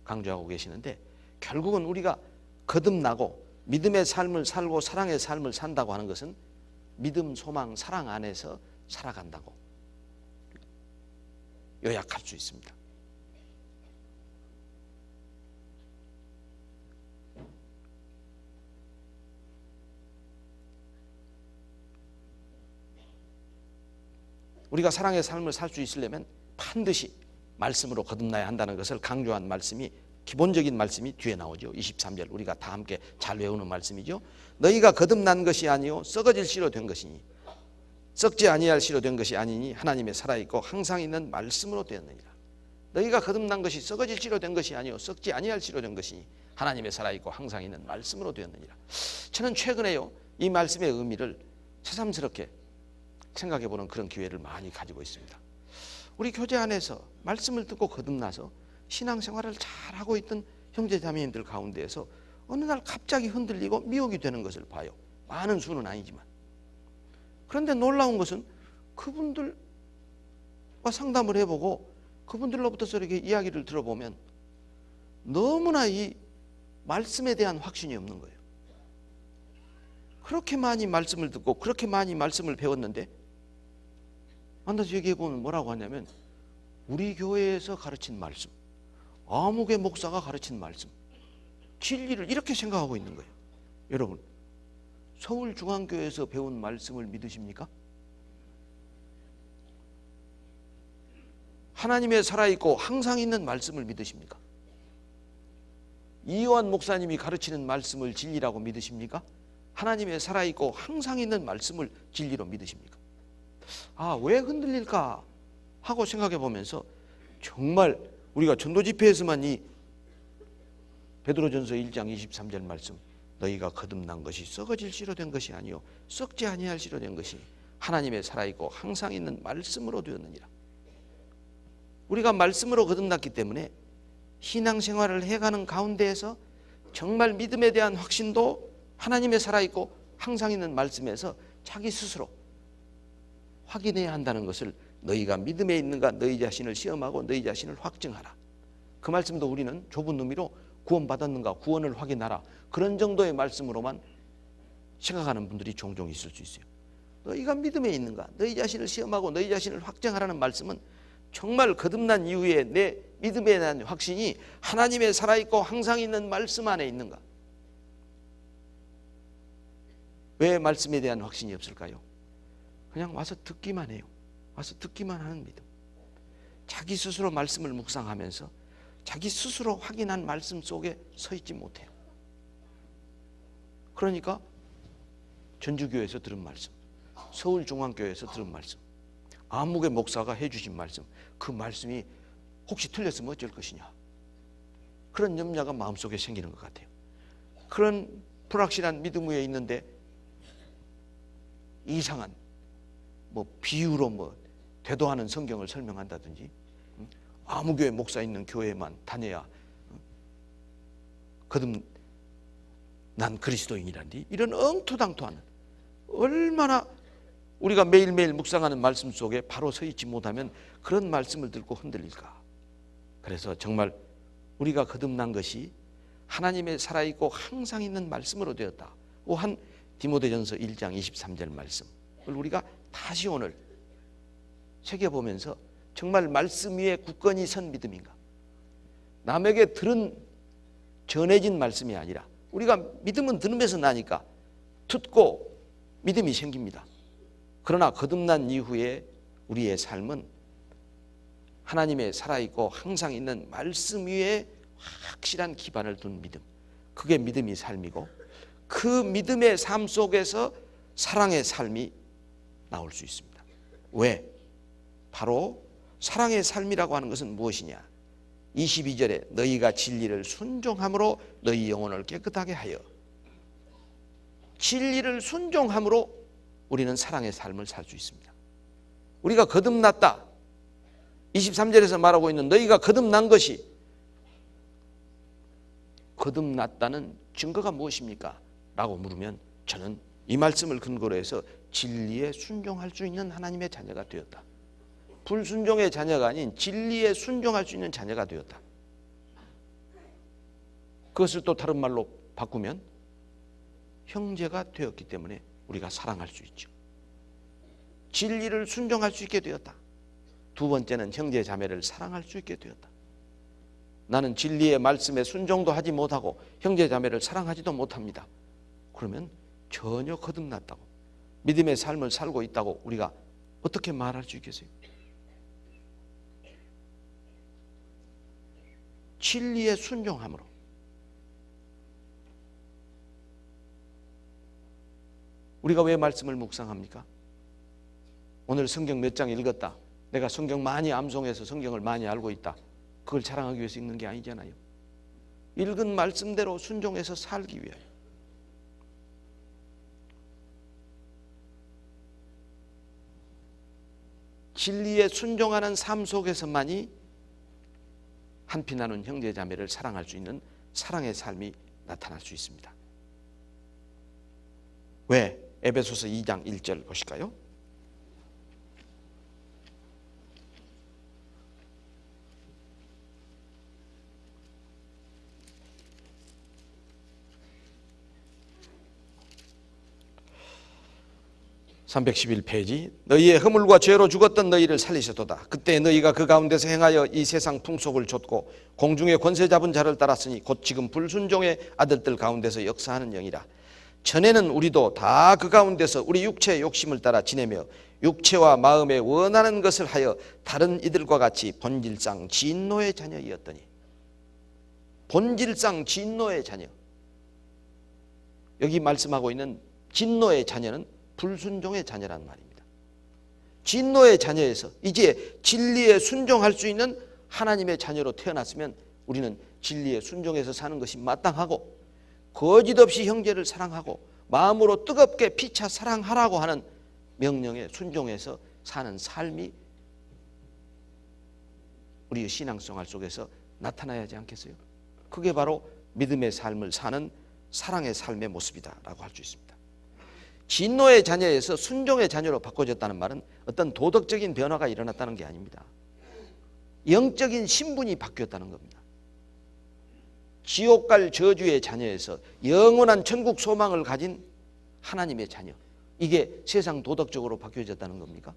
강조하고 계시는데 결국은 우리가 거듭나고 믿음의 삶을 살고 사랑의 삶을 산다고 하는 것은 믿음, 소망, 사랑 안에서 살아간다고 요약할 수 있습니다. 우리가 사랑의 삶을 살 수 있으려면 반드시 말씀으로 거듭나야 한다는 것을 강조한 말씀이, 기본적인 말씀이 뒤에 나오죠. 23절 우리가 다 함께 잘 외우는 말씀이죠. 너희가 거듭난 것이 아니요 썩어질 씨로 된 것이니 썩지 아니할 씨로 된 것이 아니니 하나님의 살아있고 항상 있는 말씀으로 되었느니라. 너희가 거듭난 것이 썩어질 씨로 된 것이 아니요 썩지 아니할 씨로 된 것이니 하나님의 살아있고 항상 있는 말씀으로 되었느니라. 저는 최근에요 이 말씀의 의미를 새삼스럽게 생각해보는 그런 기회를 많이 가지고 있습니다. 우리 교제 안에서 말씀을 듣고 거듭나서 신앙생활을 잘하고 있던 형제자매님들 가운데에서 어느 날 갑자기 흔들리고 미혹이 되는 것을 봐요. 많은 수는 아니지만. 그런데 놀라운 것은 그분들과 상담을 해보고 그분들로부터 이렇게 이야기를 들어보면 너무나 이 말씀에 대한 확신이 없는 거예요. 그렇게 많이 말씀을 듣고 그렇게 많이 말씀을 배웠는데 만나서 얘기해보면 뭐라고 하냐면 우리 교회에서 가르친 말씀, 아무개 목사가 가르친 말씀, 진리를 이렇게 생각하고 있는 거예요. 여러분, 서울중앙교회에서 배운 말씀을 믿으십니까? 하나님의 살아있고 항상 있는 말씀을 믿으십니까? 이요한 목사님이 가르치는 말씀을 진리라고 믿으십니까? 하나님의 살아있고 항상 있는 말씀을 진리로 믿으십니까? 왜 흔들릴까 하고 생각해 보면서 정말 우리가 전도집회에서만 이 베드로전서 1장 23절 말씀, 너희가 거듭난 것이 썩어질 씨로 된 것이 아니요 썩지 아니할 씨로 된 것이 하나님의 살아있고 항상 있는 말씀으로 되었느니라. 우리가 말씀으로 거듭났기 때문에 신앙생활을 해가는 가운데에서 정말 믿음에 대한 확신도 하나님의 살아있고 항상 있는 말씀에서 자기 스스로 확인해야 한다는 것을, 너희가 믿음에 있는가 너희 자신을 시험하고 너희 자신을 확증하라. 그 말씀도 우리는 좁은 의미로 구원받았는가 구원을 확인하라, 그런 정도의 말씀으로만 생각하는 분들이 종종 있을 수 있어요. 너희가 믿음에 있는가 너희 자신을 시험하고 너희 자신을 확증하라는 말씀은 정말 거듭난 이후에 내 믿음에 대한 확신이 하나님의 살아있고 항상 있는 말씀 안에 있는가. 왜 말씀에 대한 확신이 없을까요? 그냥 와서 듣기만 해요. 와서 듣기만 하는 믿음. 자기 스스로 말씀을 묵상하면서 자기 스스로 확인한 말씀 속에 서 있지 못해요. 그러니까 전주교회에서 들은 말씀, 서울중앙교회에서 들은 말씀, 아무개 목사가 해주신 말씀, 그 말씀이 혹시 틀렸으면 어쩔 것이냐, 그런 염려가 마음속에 생기는 것 같아요. 그런 불확실한 믿음 위에 있는데 이상한 비유로 되도 않은 성경을 설명한다든지, 아무교회 목사 있는 교회만 다녀야 거듭난 그리스도인이란디, 이런 엉토당토하는, 얼마나 우리가 매일매일 묵상하는 말씀 속에 바로 서 있지 못하면 그런 말씀을 듣고 흔들릴까. 그래서 정말 우리가 거듭난 것이 하나님의 살아있고 항상 있는 말씀으로 되었다. 한 디모데전서 1장 23절 말씀을 우리가 다시 오늘 새겨보면서 정말 말씀 위에 굳건히 선 믿음인가, 남에게 전해진 말씀이 아니라, 우리가 믿음은 들으면서 나니까 듣고 믿음이 생깁니다. 그러나 거듭난 이후에 우리의 삶은 하나님의 살아있고 항상 있는 말씀 위에 확실한 기반을 둔 믿음, 그게 믿음이 삶이고, 그 믿음의 삶 속에서 사랑의 삶이 나올 수 있습니다. 왜? 바로 사랑의 삶이라고 하는 것은 무엇이냐? 22절에 너희가 진리를 순종함으로 너희 영혼을 깨끗하게 하여, 진리를 순종함으로 우리는 사랑의 삶을 살 수 있습니다. 우리가 거듭났다, 23절에서 말하고 있는 너희가 거듭난 것이, 거듭났다는 증거가 무엇입니까? 라고 물으면 저는 이 말씀을 근거로 해서 진리에 순종할 수 있는 하나님의 자녀가 되었다. 불순종의 자녀가 아닌 진리에 순종할 수 있는 자녀가 되었다. 그것을 또 다른 말로 바꾸면 형제가 되었기 때문에 우리가 사랑할 수 있죠. 진리를 순종할 수 있게 되었다. 두 번째는 형제 자매를 사랑할 수 있게 되었다. 나는 진리의 말씀에 순종도 하지 못하고 형제 자매를 사랑하지도 못합니다. 그러면 전혀 거듭났다고, 믿음의 삶을 살고 있다고 우리가 어떻게 말할 수 있겠어요? 진리에 순종함으로. 우리가 왜 말씀을 묵상합니까? 오늘 성경 몇 장 읽었다, 내가 성경 많이 암송해서 성경을 많이 알고 있다, 그걸 자랑하기 위해서 읽는 게 아니잖아요. 읽은 말씀대로 순종해서 살기 위하여. 진리에 순종하는 삶 속에서만이 한피 나눈 형제 자매를 사랑할 수 있는 사랑의 삶이 나타날 수 있습니다. 왜? 에베소서 2장 1절 보실까요? (311페이지) 너희의 허물과 죄로 죽었던 너희를 살리셨도다. 그때 너희가 그 가운데서 행하여 이 세상 풍속을 좇고 공중의 권세 잡은 자를 따랐으니 곧 지금 불순종의 아들들 가운데서 역사하는 영이라. 전에는 우리도 다 그 가운데서 우리 육체의 욕심을 따라 지내며 육체와 마음에 원하는 것을 하여 다른 이들과 같이 본질상 진노의 자녀이었더니. 본질상 진노의 자녀. 여기 말씀하고 있는 진노의 자녀는 불순종의 자녀란 말입니다. 진노의 자녀에서 이제 진리에 순종할 수 있는 하나님의 자녀로 태어났으면 우리는 진리에 순종해서 사는 것이 마땅하고, 거짓 없이 형제를 사랑하고 마음으로 뜨겁게 피차 사랑하라고 하는 명령에 순종해서 사는 삶이 우리의 신앙생활 속에서 나타나야 하지 않겠어요? 그게 바로 믿음의 삶을 사는 사랑의 삶의 모습이다라고 할 수 있습니다. 진노의 자녀에서 순종의 자녀로 바꿔졌다는 말은 어떤 도덕적인 변화가 일어났다는 게 아닙니다. 영적인 신분이 바뀌었다는 겁니다. 지옥 갈 저주의 자녀에서 영원한 천국 소망을 가진 하나님의 자녀, 이게 세상 도덕적으로 바뀌어졌다는 겁니까?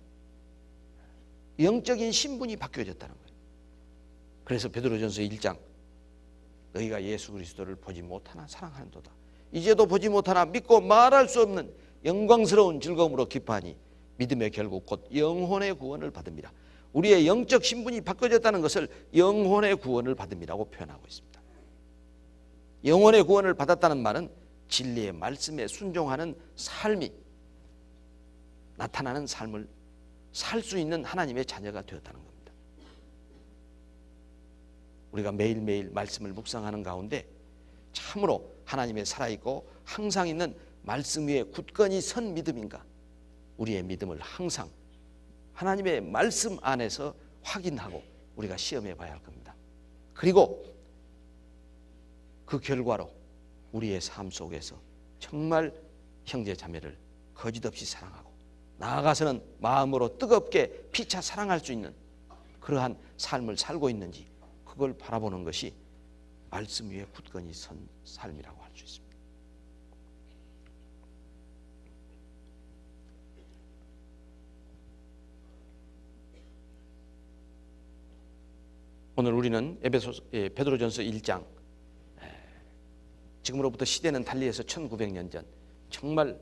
영적인 신분이 바뀌어졌다는 거예요. 그래서 베드로전서 1장 너희가 예수 그리스도를 보지 못하나 사랑하는도다. 이제도 보지 못하나 믿고 말할 수 없는 영광스러운 즐거움으로 기뻐하니 믿음의 결국 곧 영혼의 구원을 받음이라. 우리의 영적 신분이 바뀌어졌다는 것을 영혼의 구원을 받음이라고 표현하고 있습니다. 영혼의 구원을 받았다는 말은 진리의 말씀에 순종하는 삶이 나타나는 삶을 살 수 있는 하나님의 자녀가 되었다는 겁니다. 우리가 매일매일 말씀을 묵상하는 가운데 참으로 하나님의 살아있고 항상 있는 말씀 위에 굳건히 선 믿음인가, 우리의 믿음을 항상 하나님의 말씀 안에서 확인하고 우리가 시험해 봐야 할 겁니다. 그리고 그 결과로 우리의 삶 속에서 정말 형제 자매를 거짓없이 사랑하고 나아가서는 마음으로 뜨겁게 피차 사랑할 수 있는 그러한 삶을 살고 있는지, 그걸 바라보는 것이 말씀 위에 굳건히 선 삶이라고 할 수 있습니다. 오늘 우리는 베드로전서 1장, 지금으로부터 시대는 달리해서 1900년 전 정말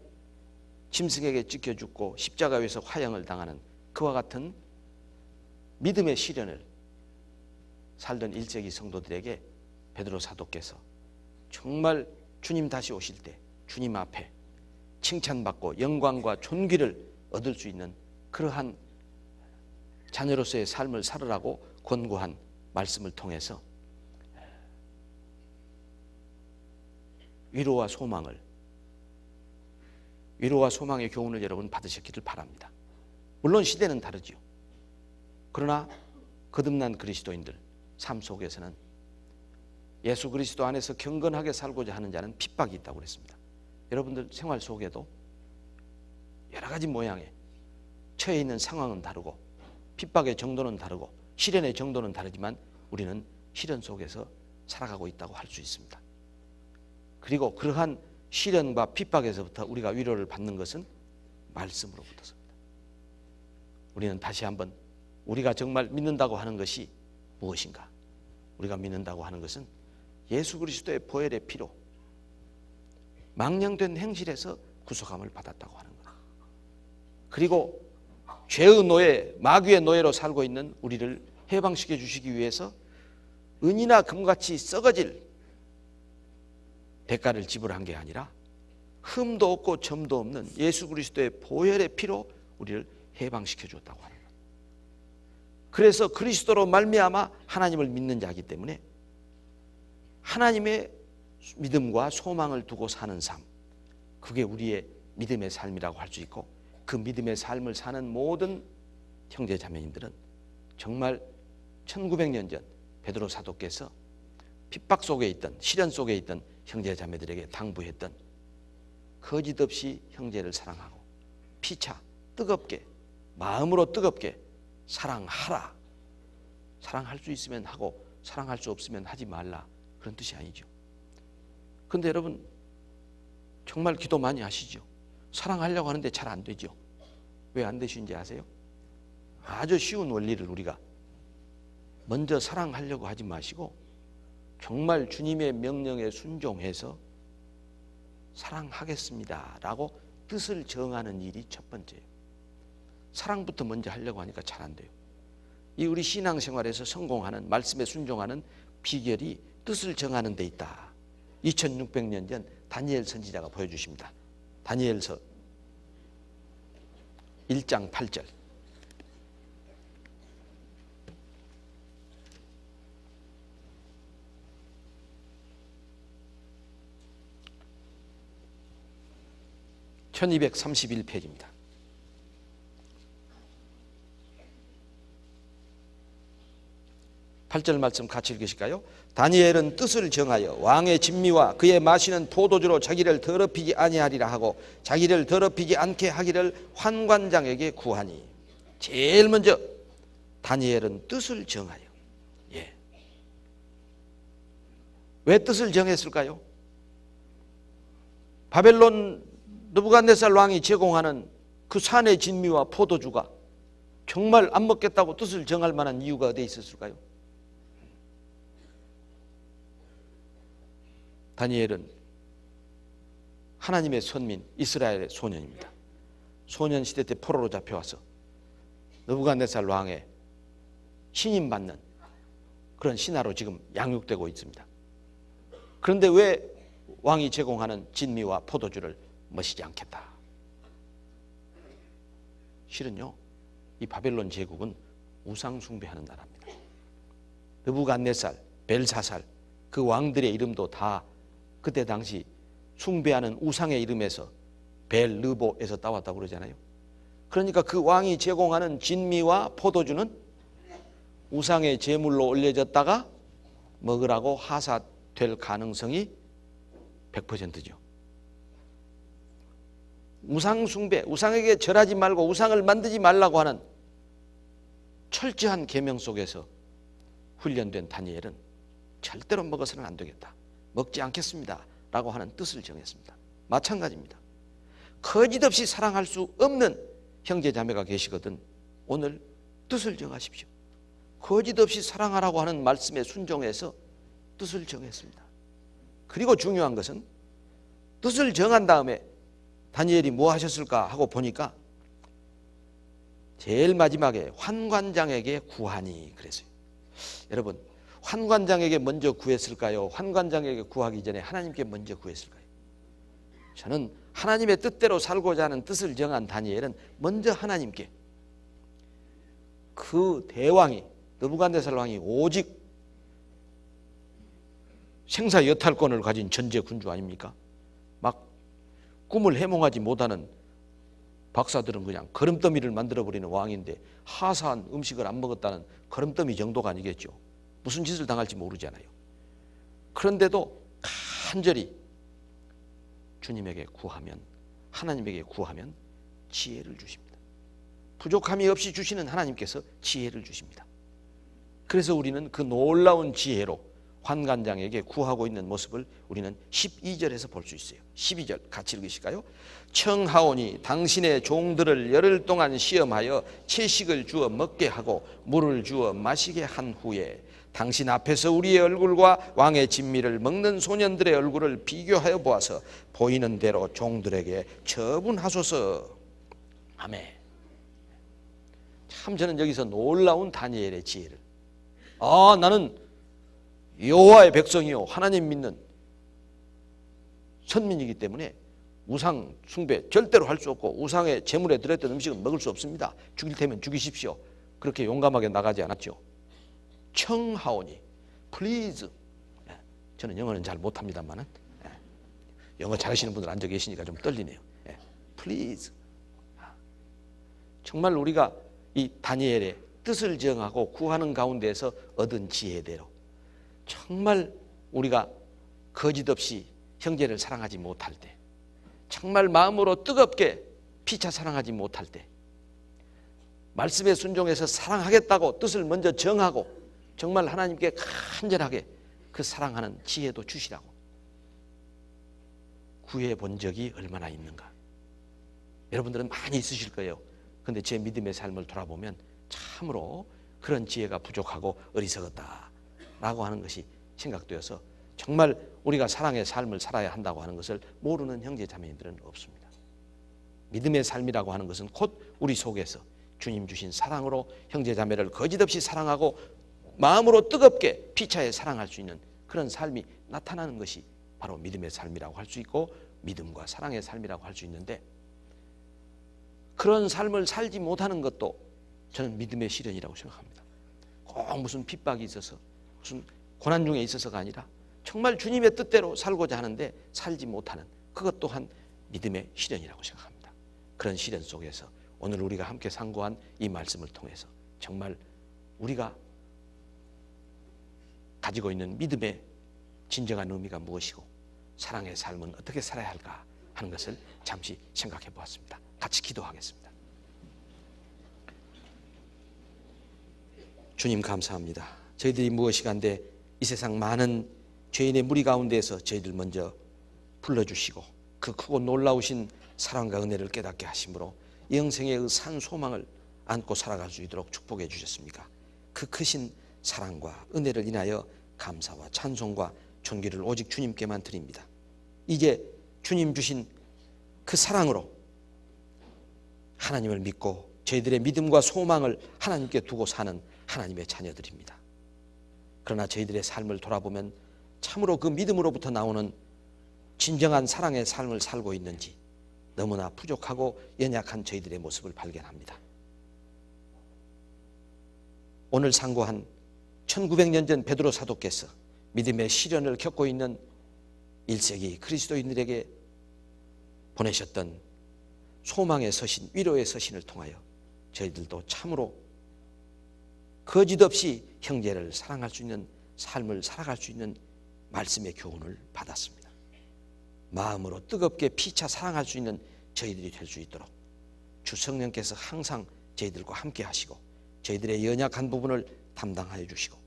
짐승에게 찢겨 죽고 십자가 위에서 화형을 당하는 그와 같은 믿음의 시련을 살던 1세기 성도들에게 베드로 사도께서 정말 주님 다시 오실 때 주님 앞에 칭찬받고 영광과 존귀를 얻을 수 있는 그러한 자녀로서의 삶을 살으라고 권고한 말씀을 통해서 위로와 소망의 교훈을 여러분 받으셨기를 바랍니다. 물론 시대는 다르죠. 그러나 거듭난 그리스도인들 삶 속에서는 예수 그리스도 안에서 경건하게 살고자 하는 자는 핍박이 있다고 그랬습니다. 여러분들 생활 속에도 여러 가지 모양의 처해 있는 상황은 다르고 핍박의 정도는 다르고 시련의 정도는 다르지만 우리는 시련 속에서 살아가고 있다고 할 수 있습니다. 그리고 그러한 시련과 핍박에서부터 우리가 위로를 받는 것은 말씀으로부터입니다. 우리는 다시 한번 우리가 정말 믿는다고 하는 것이 무엇인가? 우리가 믿는다고 하는 것은 예수 그리스도의 보혈의 피로 망령된 행실에서 구속함을 받았다고 하는 것. 그리고 죄의 노예, 마귀의 노예로 살고 있는 우리를 해방시켜 주시기 위해서 은이나 금같이 썩어질 대가를 지불한 게 아니라 흠도 없고 점도 없는 예수 그리스도의 보혈의 피로 우리를 해방시켜 줬다고 하는 것. 그래서 그리스도로 말미암아 하나님을 믿는 자이기 때문에 하나님의 믿음과 소망을 두고 사는 삶, 그게 우리의 믿음의 삶이라고 할 수 있고, 그 믿음의 삶을 사는 모든 형제 자매님들은 정말 1900년 전 베드로 사도께서 핍박 속에 있던, 시련 속에 있던 형제 자매들에게 당부했던 거짓없이 형제를 사랑하고 피차 뜨겁게, 마음으로 뜨겁게 사랑하라. 사랑할 수 있으면 하고 사랑할 수 없으면 하지 말라, 그런 뜻이 아니죠. 그런데 여러분 정말 기도 많이 하시죠. 사랑하려고 하는데 잘 안 되죠. 왜 안 되시는지 아세요? 아주 쉬운 원리를 우리가 먼저 사랑하려고 하지 마시고 정말 주님의 명령에 순종해서 사랑하겠습니다 라고 뜻을 정하는 일이 첫 번째예요. 사랑부터 먼저 하려고 하니까 잘 안 돼요. 이 우리 신앙생활에서 성공하는, 말씀에 순종하는 비결이 뜻을 정하는 데 있다. 2600년 전 다니엘 선지자가 보여주십니다. 다니엘서 1장 8절. (1231페이지입니다) 8절 말씀 같이 읽으실까요? 다니엘은 뜻을 정하여 왕의 진미와 그의 마시는 포도주로 자기를 더럽히지 아니하리라 하고 자기를 더럽히지 않게 하기를 환관장에게 구하니. 제일 먼저 다니엘은 뜻을 정하여. 왜 뜻을 정했을까요? 바벨론 느부갓네살 왕이 제공하는 그 산의 진미와 포도주가 정말 안 먹겠다고 뜻을 정할 만한 이유가 어디에 있었을까요? 다니엘은 하나님의 선민, 이스라엘의 소년입니다. 소년 시대 때 포로로 잡혀와서 느부갓네살 왕의 신임받는 그런 신하로 지금 양육되고 있습니다. 그런데 왜 왕이 제공하는 진미와 포도주를 마시지 않겠다? 실은요, 이 바벨론 제국은 우상 숭배하는 나라입니다. 느부갓네살, 벨사살, 그 왕들의 이름도 다 그때 당시 숭배하는 우상의 이름에서 벨, 르보에서 따왔다고 그러잖아요. 그러니까 그 왕이 제공하는 진미와 포도주는 우상의 제물로 올려졌다가 먹으라고 하사될 가능성이 100%죠. 우상 숭배, 우상에게 절하지 말고 우상을 만들지 말라고 하는 철저한 계명 속에서 훈련된 다니엘은 절대로 먹어서는 안 되겠다, 먹지 않겠습니다 라고 하는 뜻을 정했습니다. 마찬가지입니다. 거짓없이 사랑할 수 없는 형제 자매가 계시거든 오늘 뜻을 정하십시오. 거짓없이 사랑하라고 하는 말씀에 순종해서 뜻을 정했습니다. 그리고 중요한 것은 뜻을 정한 다음에 다니엘이 뭐 하셨을까 하고 보니까 제일 마지막에 환관장에게 구하니 그랬어요. 여러분, 환관장에게 먼저 구했을까요? 환관장에게 구하기 전에 하나님께 먼저 구했을까요? 저는 하나님의 뜻대로 살고자 하는 뜻을 정한 다니엘은 먼저 하나님께, 그 대왕이, 느부갓네살 왕이 오직 생사여탈권을 가진 전제 군주 아닙니까? 막 꿈을 해몽하지 못하는 박사들은 그냥 거름더미를 만들어버리는 왕인데 하사한 음식을 안 먹었다는 거름더미 정도가 아니겠죠. 무슨 짓을 당할지 모르잖아요. 그런데도 간절히 주님에게 구하면, 하나님에게 구하면 지혜를 주십니다. 부족함이 없이 주시는 하나님께서 지혜를 주십니다. 그래서 우리는 그 놀라운 지혜로 환관장에게 구하고 있는 모습을 우리는 12절에서 볼 수 있어요. 12절 같이 읽으실까요? 청하오니 당신의 종들을 열흘 동안 시험하여 채식을 주어 먹게 하고 물을 주어 마시게 한 후에 당신 앞에서 우리의 얼굴과 왕의 진미를 먹는 소년들의 얼굴을 비교하여 보아서 보이는 대로 종들에게 처분하소서. 아멘. 참 저는 여기서 놀라운 다니엘의 지혜를, 나는 여호와의 백성이요 하나님 믿는 선민이기 때문에 우상 숭배 절대로 할 수 없고 우상의 제물에 들었던 음식은 먹을 수 없습니다. 죽일 테면 죽이십시오. 그렇게 용감하게 나가지 않았죠. 청하오니 please. 저는 영어는 잘 못합니다만은 영어 잘하시는 분들 앉아 계시니까 좀 떨리네요. please. 정말 우리가 이 다니엘의 뜻을 정하고 구하는 가운데에서 얻은 지혜대로 정말 우리가 거짓 없이 형제를 사랑하지 못할 때, 정말 마음으로 뜨겁게 피차 사랑하지 못할 때, 말씀에 순종해서 사랑하겠다고 뜻을 먼저 정하고 정말 하나님께 간절하게 그 사랑하는 지혜도 주시라고 구해 본 적이 얼마나 있는가. 여러분들은 많이 있으실 거예요. 그런데 제 믿음의 삶을 돌아보면 참으로 그런 지혜가 부족하고 어리석었다라고 하는 것이 생각되어서 정말 우리가 사랑의 삶을 살아야 한다고 하는 것을 모르는 형제 자매님들은 없습니다. 믿음의 삶이라고 하는 것은 곧 우리 속에서 주님 주신 사랑으로 형제 자매를 거짓없이 사랑하고 마음으로 뜨겁게 피차에 사랑할 수 있는 그런 삶이 나타나는 것이 바로 믿음의 삶이라고 할 수 있고 믿음과 사랑의 삶이라고 할 수 있는데, 그런 삶을 살지 못하는 것도 저는 믿음의 시련이라고 생각합니다. 꼭 무슨 핍박이 있어서 무슨 고난 중에 있어서가 아니라 정말 주님의 뜻대로 살고자 하는데 살지 못하는 그것 또한 믿음의 시련이라고 생각합니다. 그런 시련 속에서 오늘 우리가 함께 상고한 이 말씀을 통해서 정말 우리가 가지고 있는 믿음의 진정한 의미가 무엇이고 사랑의 삶은 어떻게 살아야 할까 하는 것을 잠시 생각해 보았습니다. 같이 기도하겠습니다. 주님 감사합니다. 저희들이 무엇이간데 이 세상 많은 죄인의 무리 가운데에서 저희들 먼저 불러주시고 그 크고 놀라우신 사랑과 은혜를 깨닫게 하심으로 영생의 그 산 소망을 안고 살아갈 수 있도록 축복해 주셨습니까? 그 크신 사랑과 은혜를 인하여 감사와 찬송과 존귀를 오직 주님께만 드립니다. 이제 주님 주신 그 사랑으로 하나님을 믿고 저희들의 믿음과 소망을 하나님께 두고 사는 하나님의 자녀들입니다. 그러나 저희들의 삶을 돌아보면 참으로 그 믿음으로부터 나오는 진정한 사랑의 삶을 살고 있는지 너무나 부족하고 연약한 저희들의 모습을 발견합니다. 오늘 상고한 1900년 전 베드로 사도께서 믿음의 시련을 겪고 있는 1세기 그리스도인들에게 보내셨던 소망의 서신, 위로의 서신을 통하여 저희들도 참으로 거짓없이 형제를 사랑할 수 있는 삶을 살아갈 수 있는 말씀의 교훈을 받았습니다. 마음으로 뜨겁게 피차 사랑할 수 있는 저희들이 될 수 있도록 주 성령께서 항상 저희들과 함께 하시고 저희들의 연약한 부분을 담당하여 주시고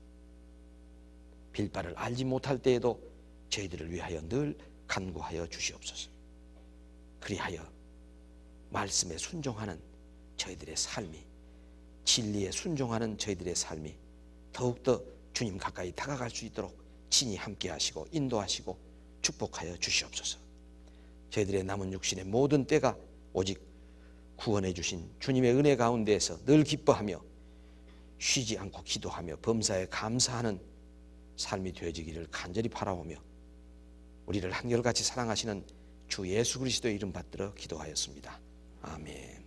빌바를 알지 못할 때에도 저희들을 위하여 늘 간구하여 주시옵소서. 그리하여 말씀에 순종하는 저희들의 삶이, 진리에 순종하는 저희들의 삶이 더욱더 주님 가까이 다가갈 수 있도록 친히 함께 하시고 인도하시고 축복하여 주시옵소서. 저희들의 남은 육신의 모든 때가 오직 구원해 주신 주님의 은혜 가운데에서 늘 기뻐하며 쉬지 않고 기도하며 범사에 감사하는 삶이 되어지기를 간절히 바라오며 우리를 한결같이 사랑하시는 주 예수 그리스도의 이름 받들어 기도하였습니다. 아멘.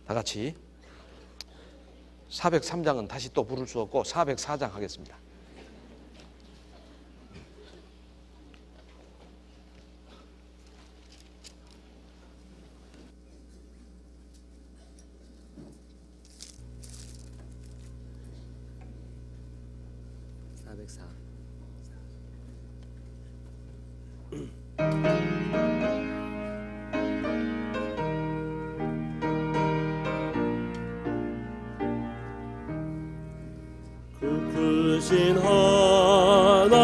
다 같이 403장은 다시 또 부를 수 없고 404장 하겠습니다. 크신 하나님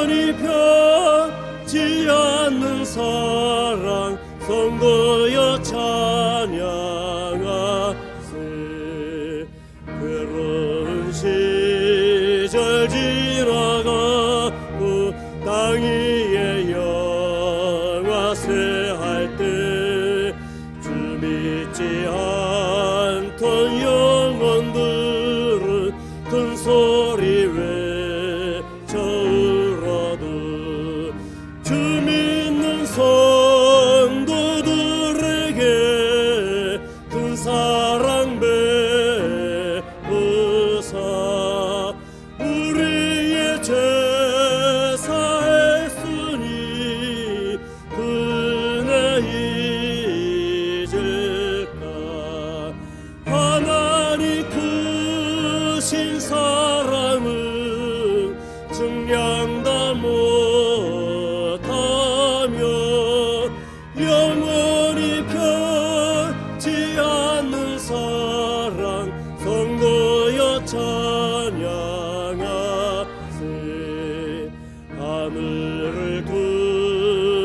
영원히 변치 않는 사랑 성도여 찬양하세. 괴로운 시절 지나가고 땅 위에 영화세 할 때 주 믿지 않던 영혼들은 큰 소리 외쳐 울어도 주 믿는 성도들에게 큰 사랑 베푸사. 우리의 제사 했으니 그네 잊을까. 하나님 크신 사랑은 증량다 못하며 영원히 변치 않는 사랑 성도여 찬양하세. 하늘을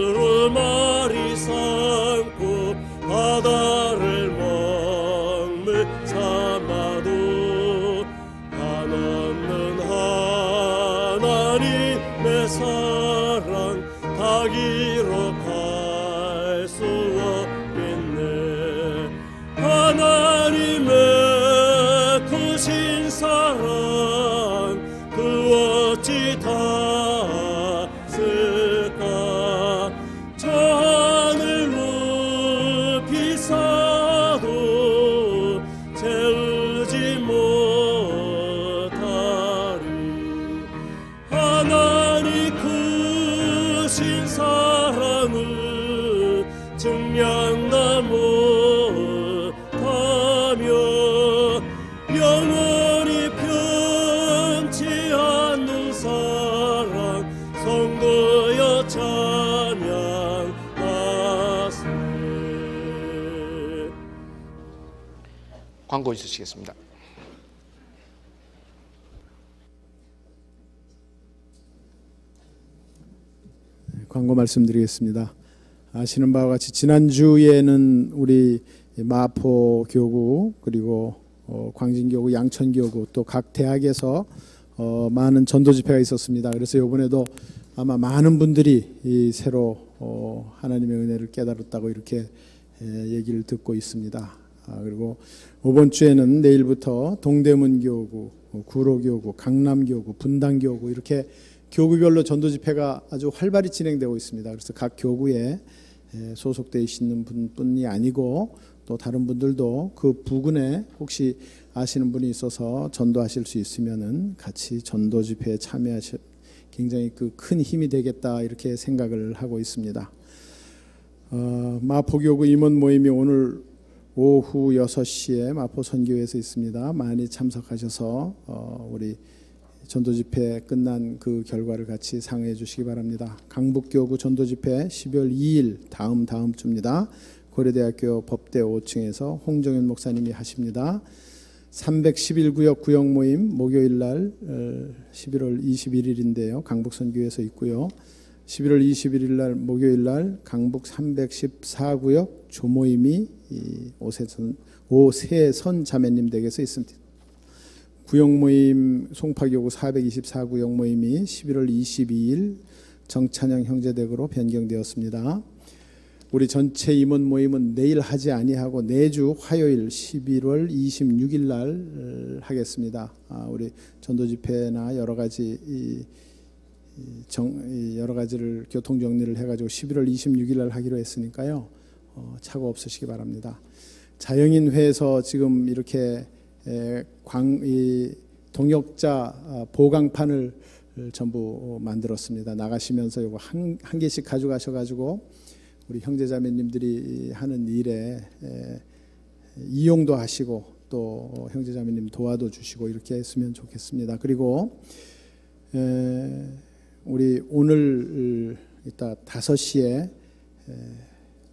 두루마리 삼고 바다를 먹물 삼아도 한없는 하나님의 사랑 다 기록할 수 없겠네. 하나님의 크신 사랑 그 어찌 닿을까. 저 하늘 높이 쌓아도 채우지 못하리. 하나님 크신 사랑을 증량다 못하며 영원히 변치 않는 사랑 성도여 찬양하세. 광고 있으시겠습니다. 광고 말씀드리겠습니다. 아시는 바와 같이 지난주에는 우리 마포교구 그리고 광진교구, 양천교구 또 각 대학에서 많은 전도 집회가 있었습니다. 그래서 이번에도 아마 많은 분들이 새로 하나님의 은혜를 깨달았다고 이렇게 얘기를 듣고 있습니다. 그리고 이번 주에는 내일부터 동대문교구, 구로교구, 강남교구, 분당교구 이렇게 교구별로 전도 집회가 아주 활발히 진행되고 있습니다. 그래서 각 교구에 소속되어 있는 분뿐이 아니고 또 다른 분들도 그 부근에 혹시 아시는 분이 있어서 전도하실 수 있으면은 같이 전도 집회에 참여하실 굉장히 그 큰 힘이 되겠다 이렇게 생각을 하고 있습니다. 마포교구 임원 모임이 오늘 오후 6시에 마포 선교회에서 있습니다. 많이 참석하셔서 우리 전도 집회 끝난 그 결과를 같이 상의해 주시기 바랍니다. 강북교구 전도 집회 12월 2일 다음 주입니다. 고려대학교 법대 5층에서 홍정현 목사님이 하십니다. 311구역 구역 모임 목요일 날 11월 21일인데요. 강북 선교회에서 있고요. 11월 21일 날 목요일 날 강북 314구역 조모임이 오세선 자매님 댁에서 있습니다. 구역 모임 송파교구 424구역 모임이 11월 22일 정찬영 형제댁으로 변경되었습니다. 우리 전체 임원 모임은 내일 하지 아니하고 내주 화요일 11월 26일 날 하겠습니다. 우리 전도 집회나 여러 가지를 교통 정리를 해가지고 11월 26일 날 하기로 했으니까요. 착오 없으시기 바랍니다. 자영인회에서 지금 이렇게 동역자 보강판을 전부 만들었습니다. 나가시면서 이거 한 개씩 가져가셔가지고 우리 형제자매님들이 하는 일에 이용도 하시고 또 형제자매님 도와도 주시고 이렇게 했으면 좋겠습니다. 그리고 우리 오늘 이따 5시에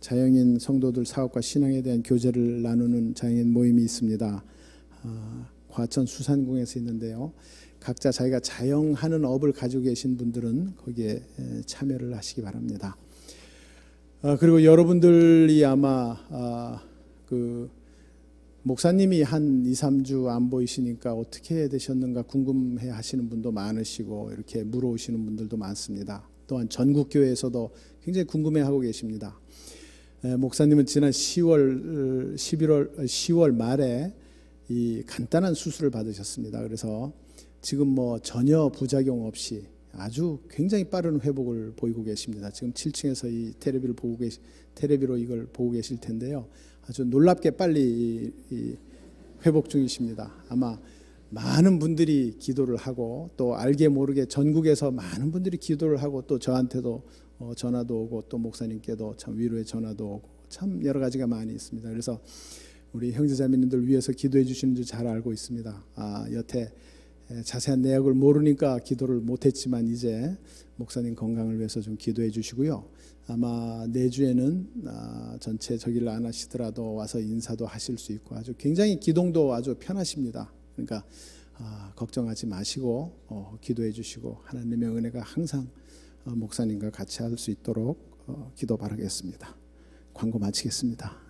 자영인 성도들 사업과 신앙에 대한 교제를 나누는 자영인 모임이 있습니다. 과천 수산궁에서 있는데요. 각자 자기가 자영하는 업을 가지고 계신 분들은 거기에 참여를 하시기 바랍니다. 그리고 여러분들이 아마 그 목사님이 한 2, 3주 안 보이시니까 어떻게 되셨는가 궁금해 하시는 분도 많으시고 이렇게 물어오시는 분들도 많습니다. 또한 전국 교회에서도 굉장히 궁금해하고 계십니다. 목사님은 지난 10월 말에 이 간단한 수술을 받으셨습니다. 그래서 지금 뭐 전혀 부작용 없이 아주 굉장히 빠른 회복을 보이고 계십니다. 지금 7층에서 이 테레비로 이걸 보고 계실 텐데요. 아주 놀랍게 빨리 이 회복 중이십니다. 아마 많은 분들이 기도를 하고 또 알게 모르게 전국에서 많은 분들이 기도를 하고 또 저한테도 전화도 오고 또 목사님께도 참 위로의 전화도 오고 참 여러 가지가 많이 있습니다. 그래서 우리 형제자매님들 위해서 기도해 주시는 줄 잘 알고 있습니다. 여태 자세한 내역을 모르니까 기도를 못했지만 이제 목사님 건강을 위해서 좀 기도해 주시고요. 아마 내주에는 전체 저기를 안 하시더라도 와서 인사도 하실 수 있고 아주 굉장히 기동도 아주 편하십니다. 그러니까 걱정하지 마시고 기도해 주시고 하나님의 은혜가 항상 목사님과 같이 할 수 있도록 기도 바라겠습니다. 광고 마치겠습니다.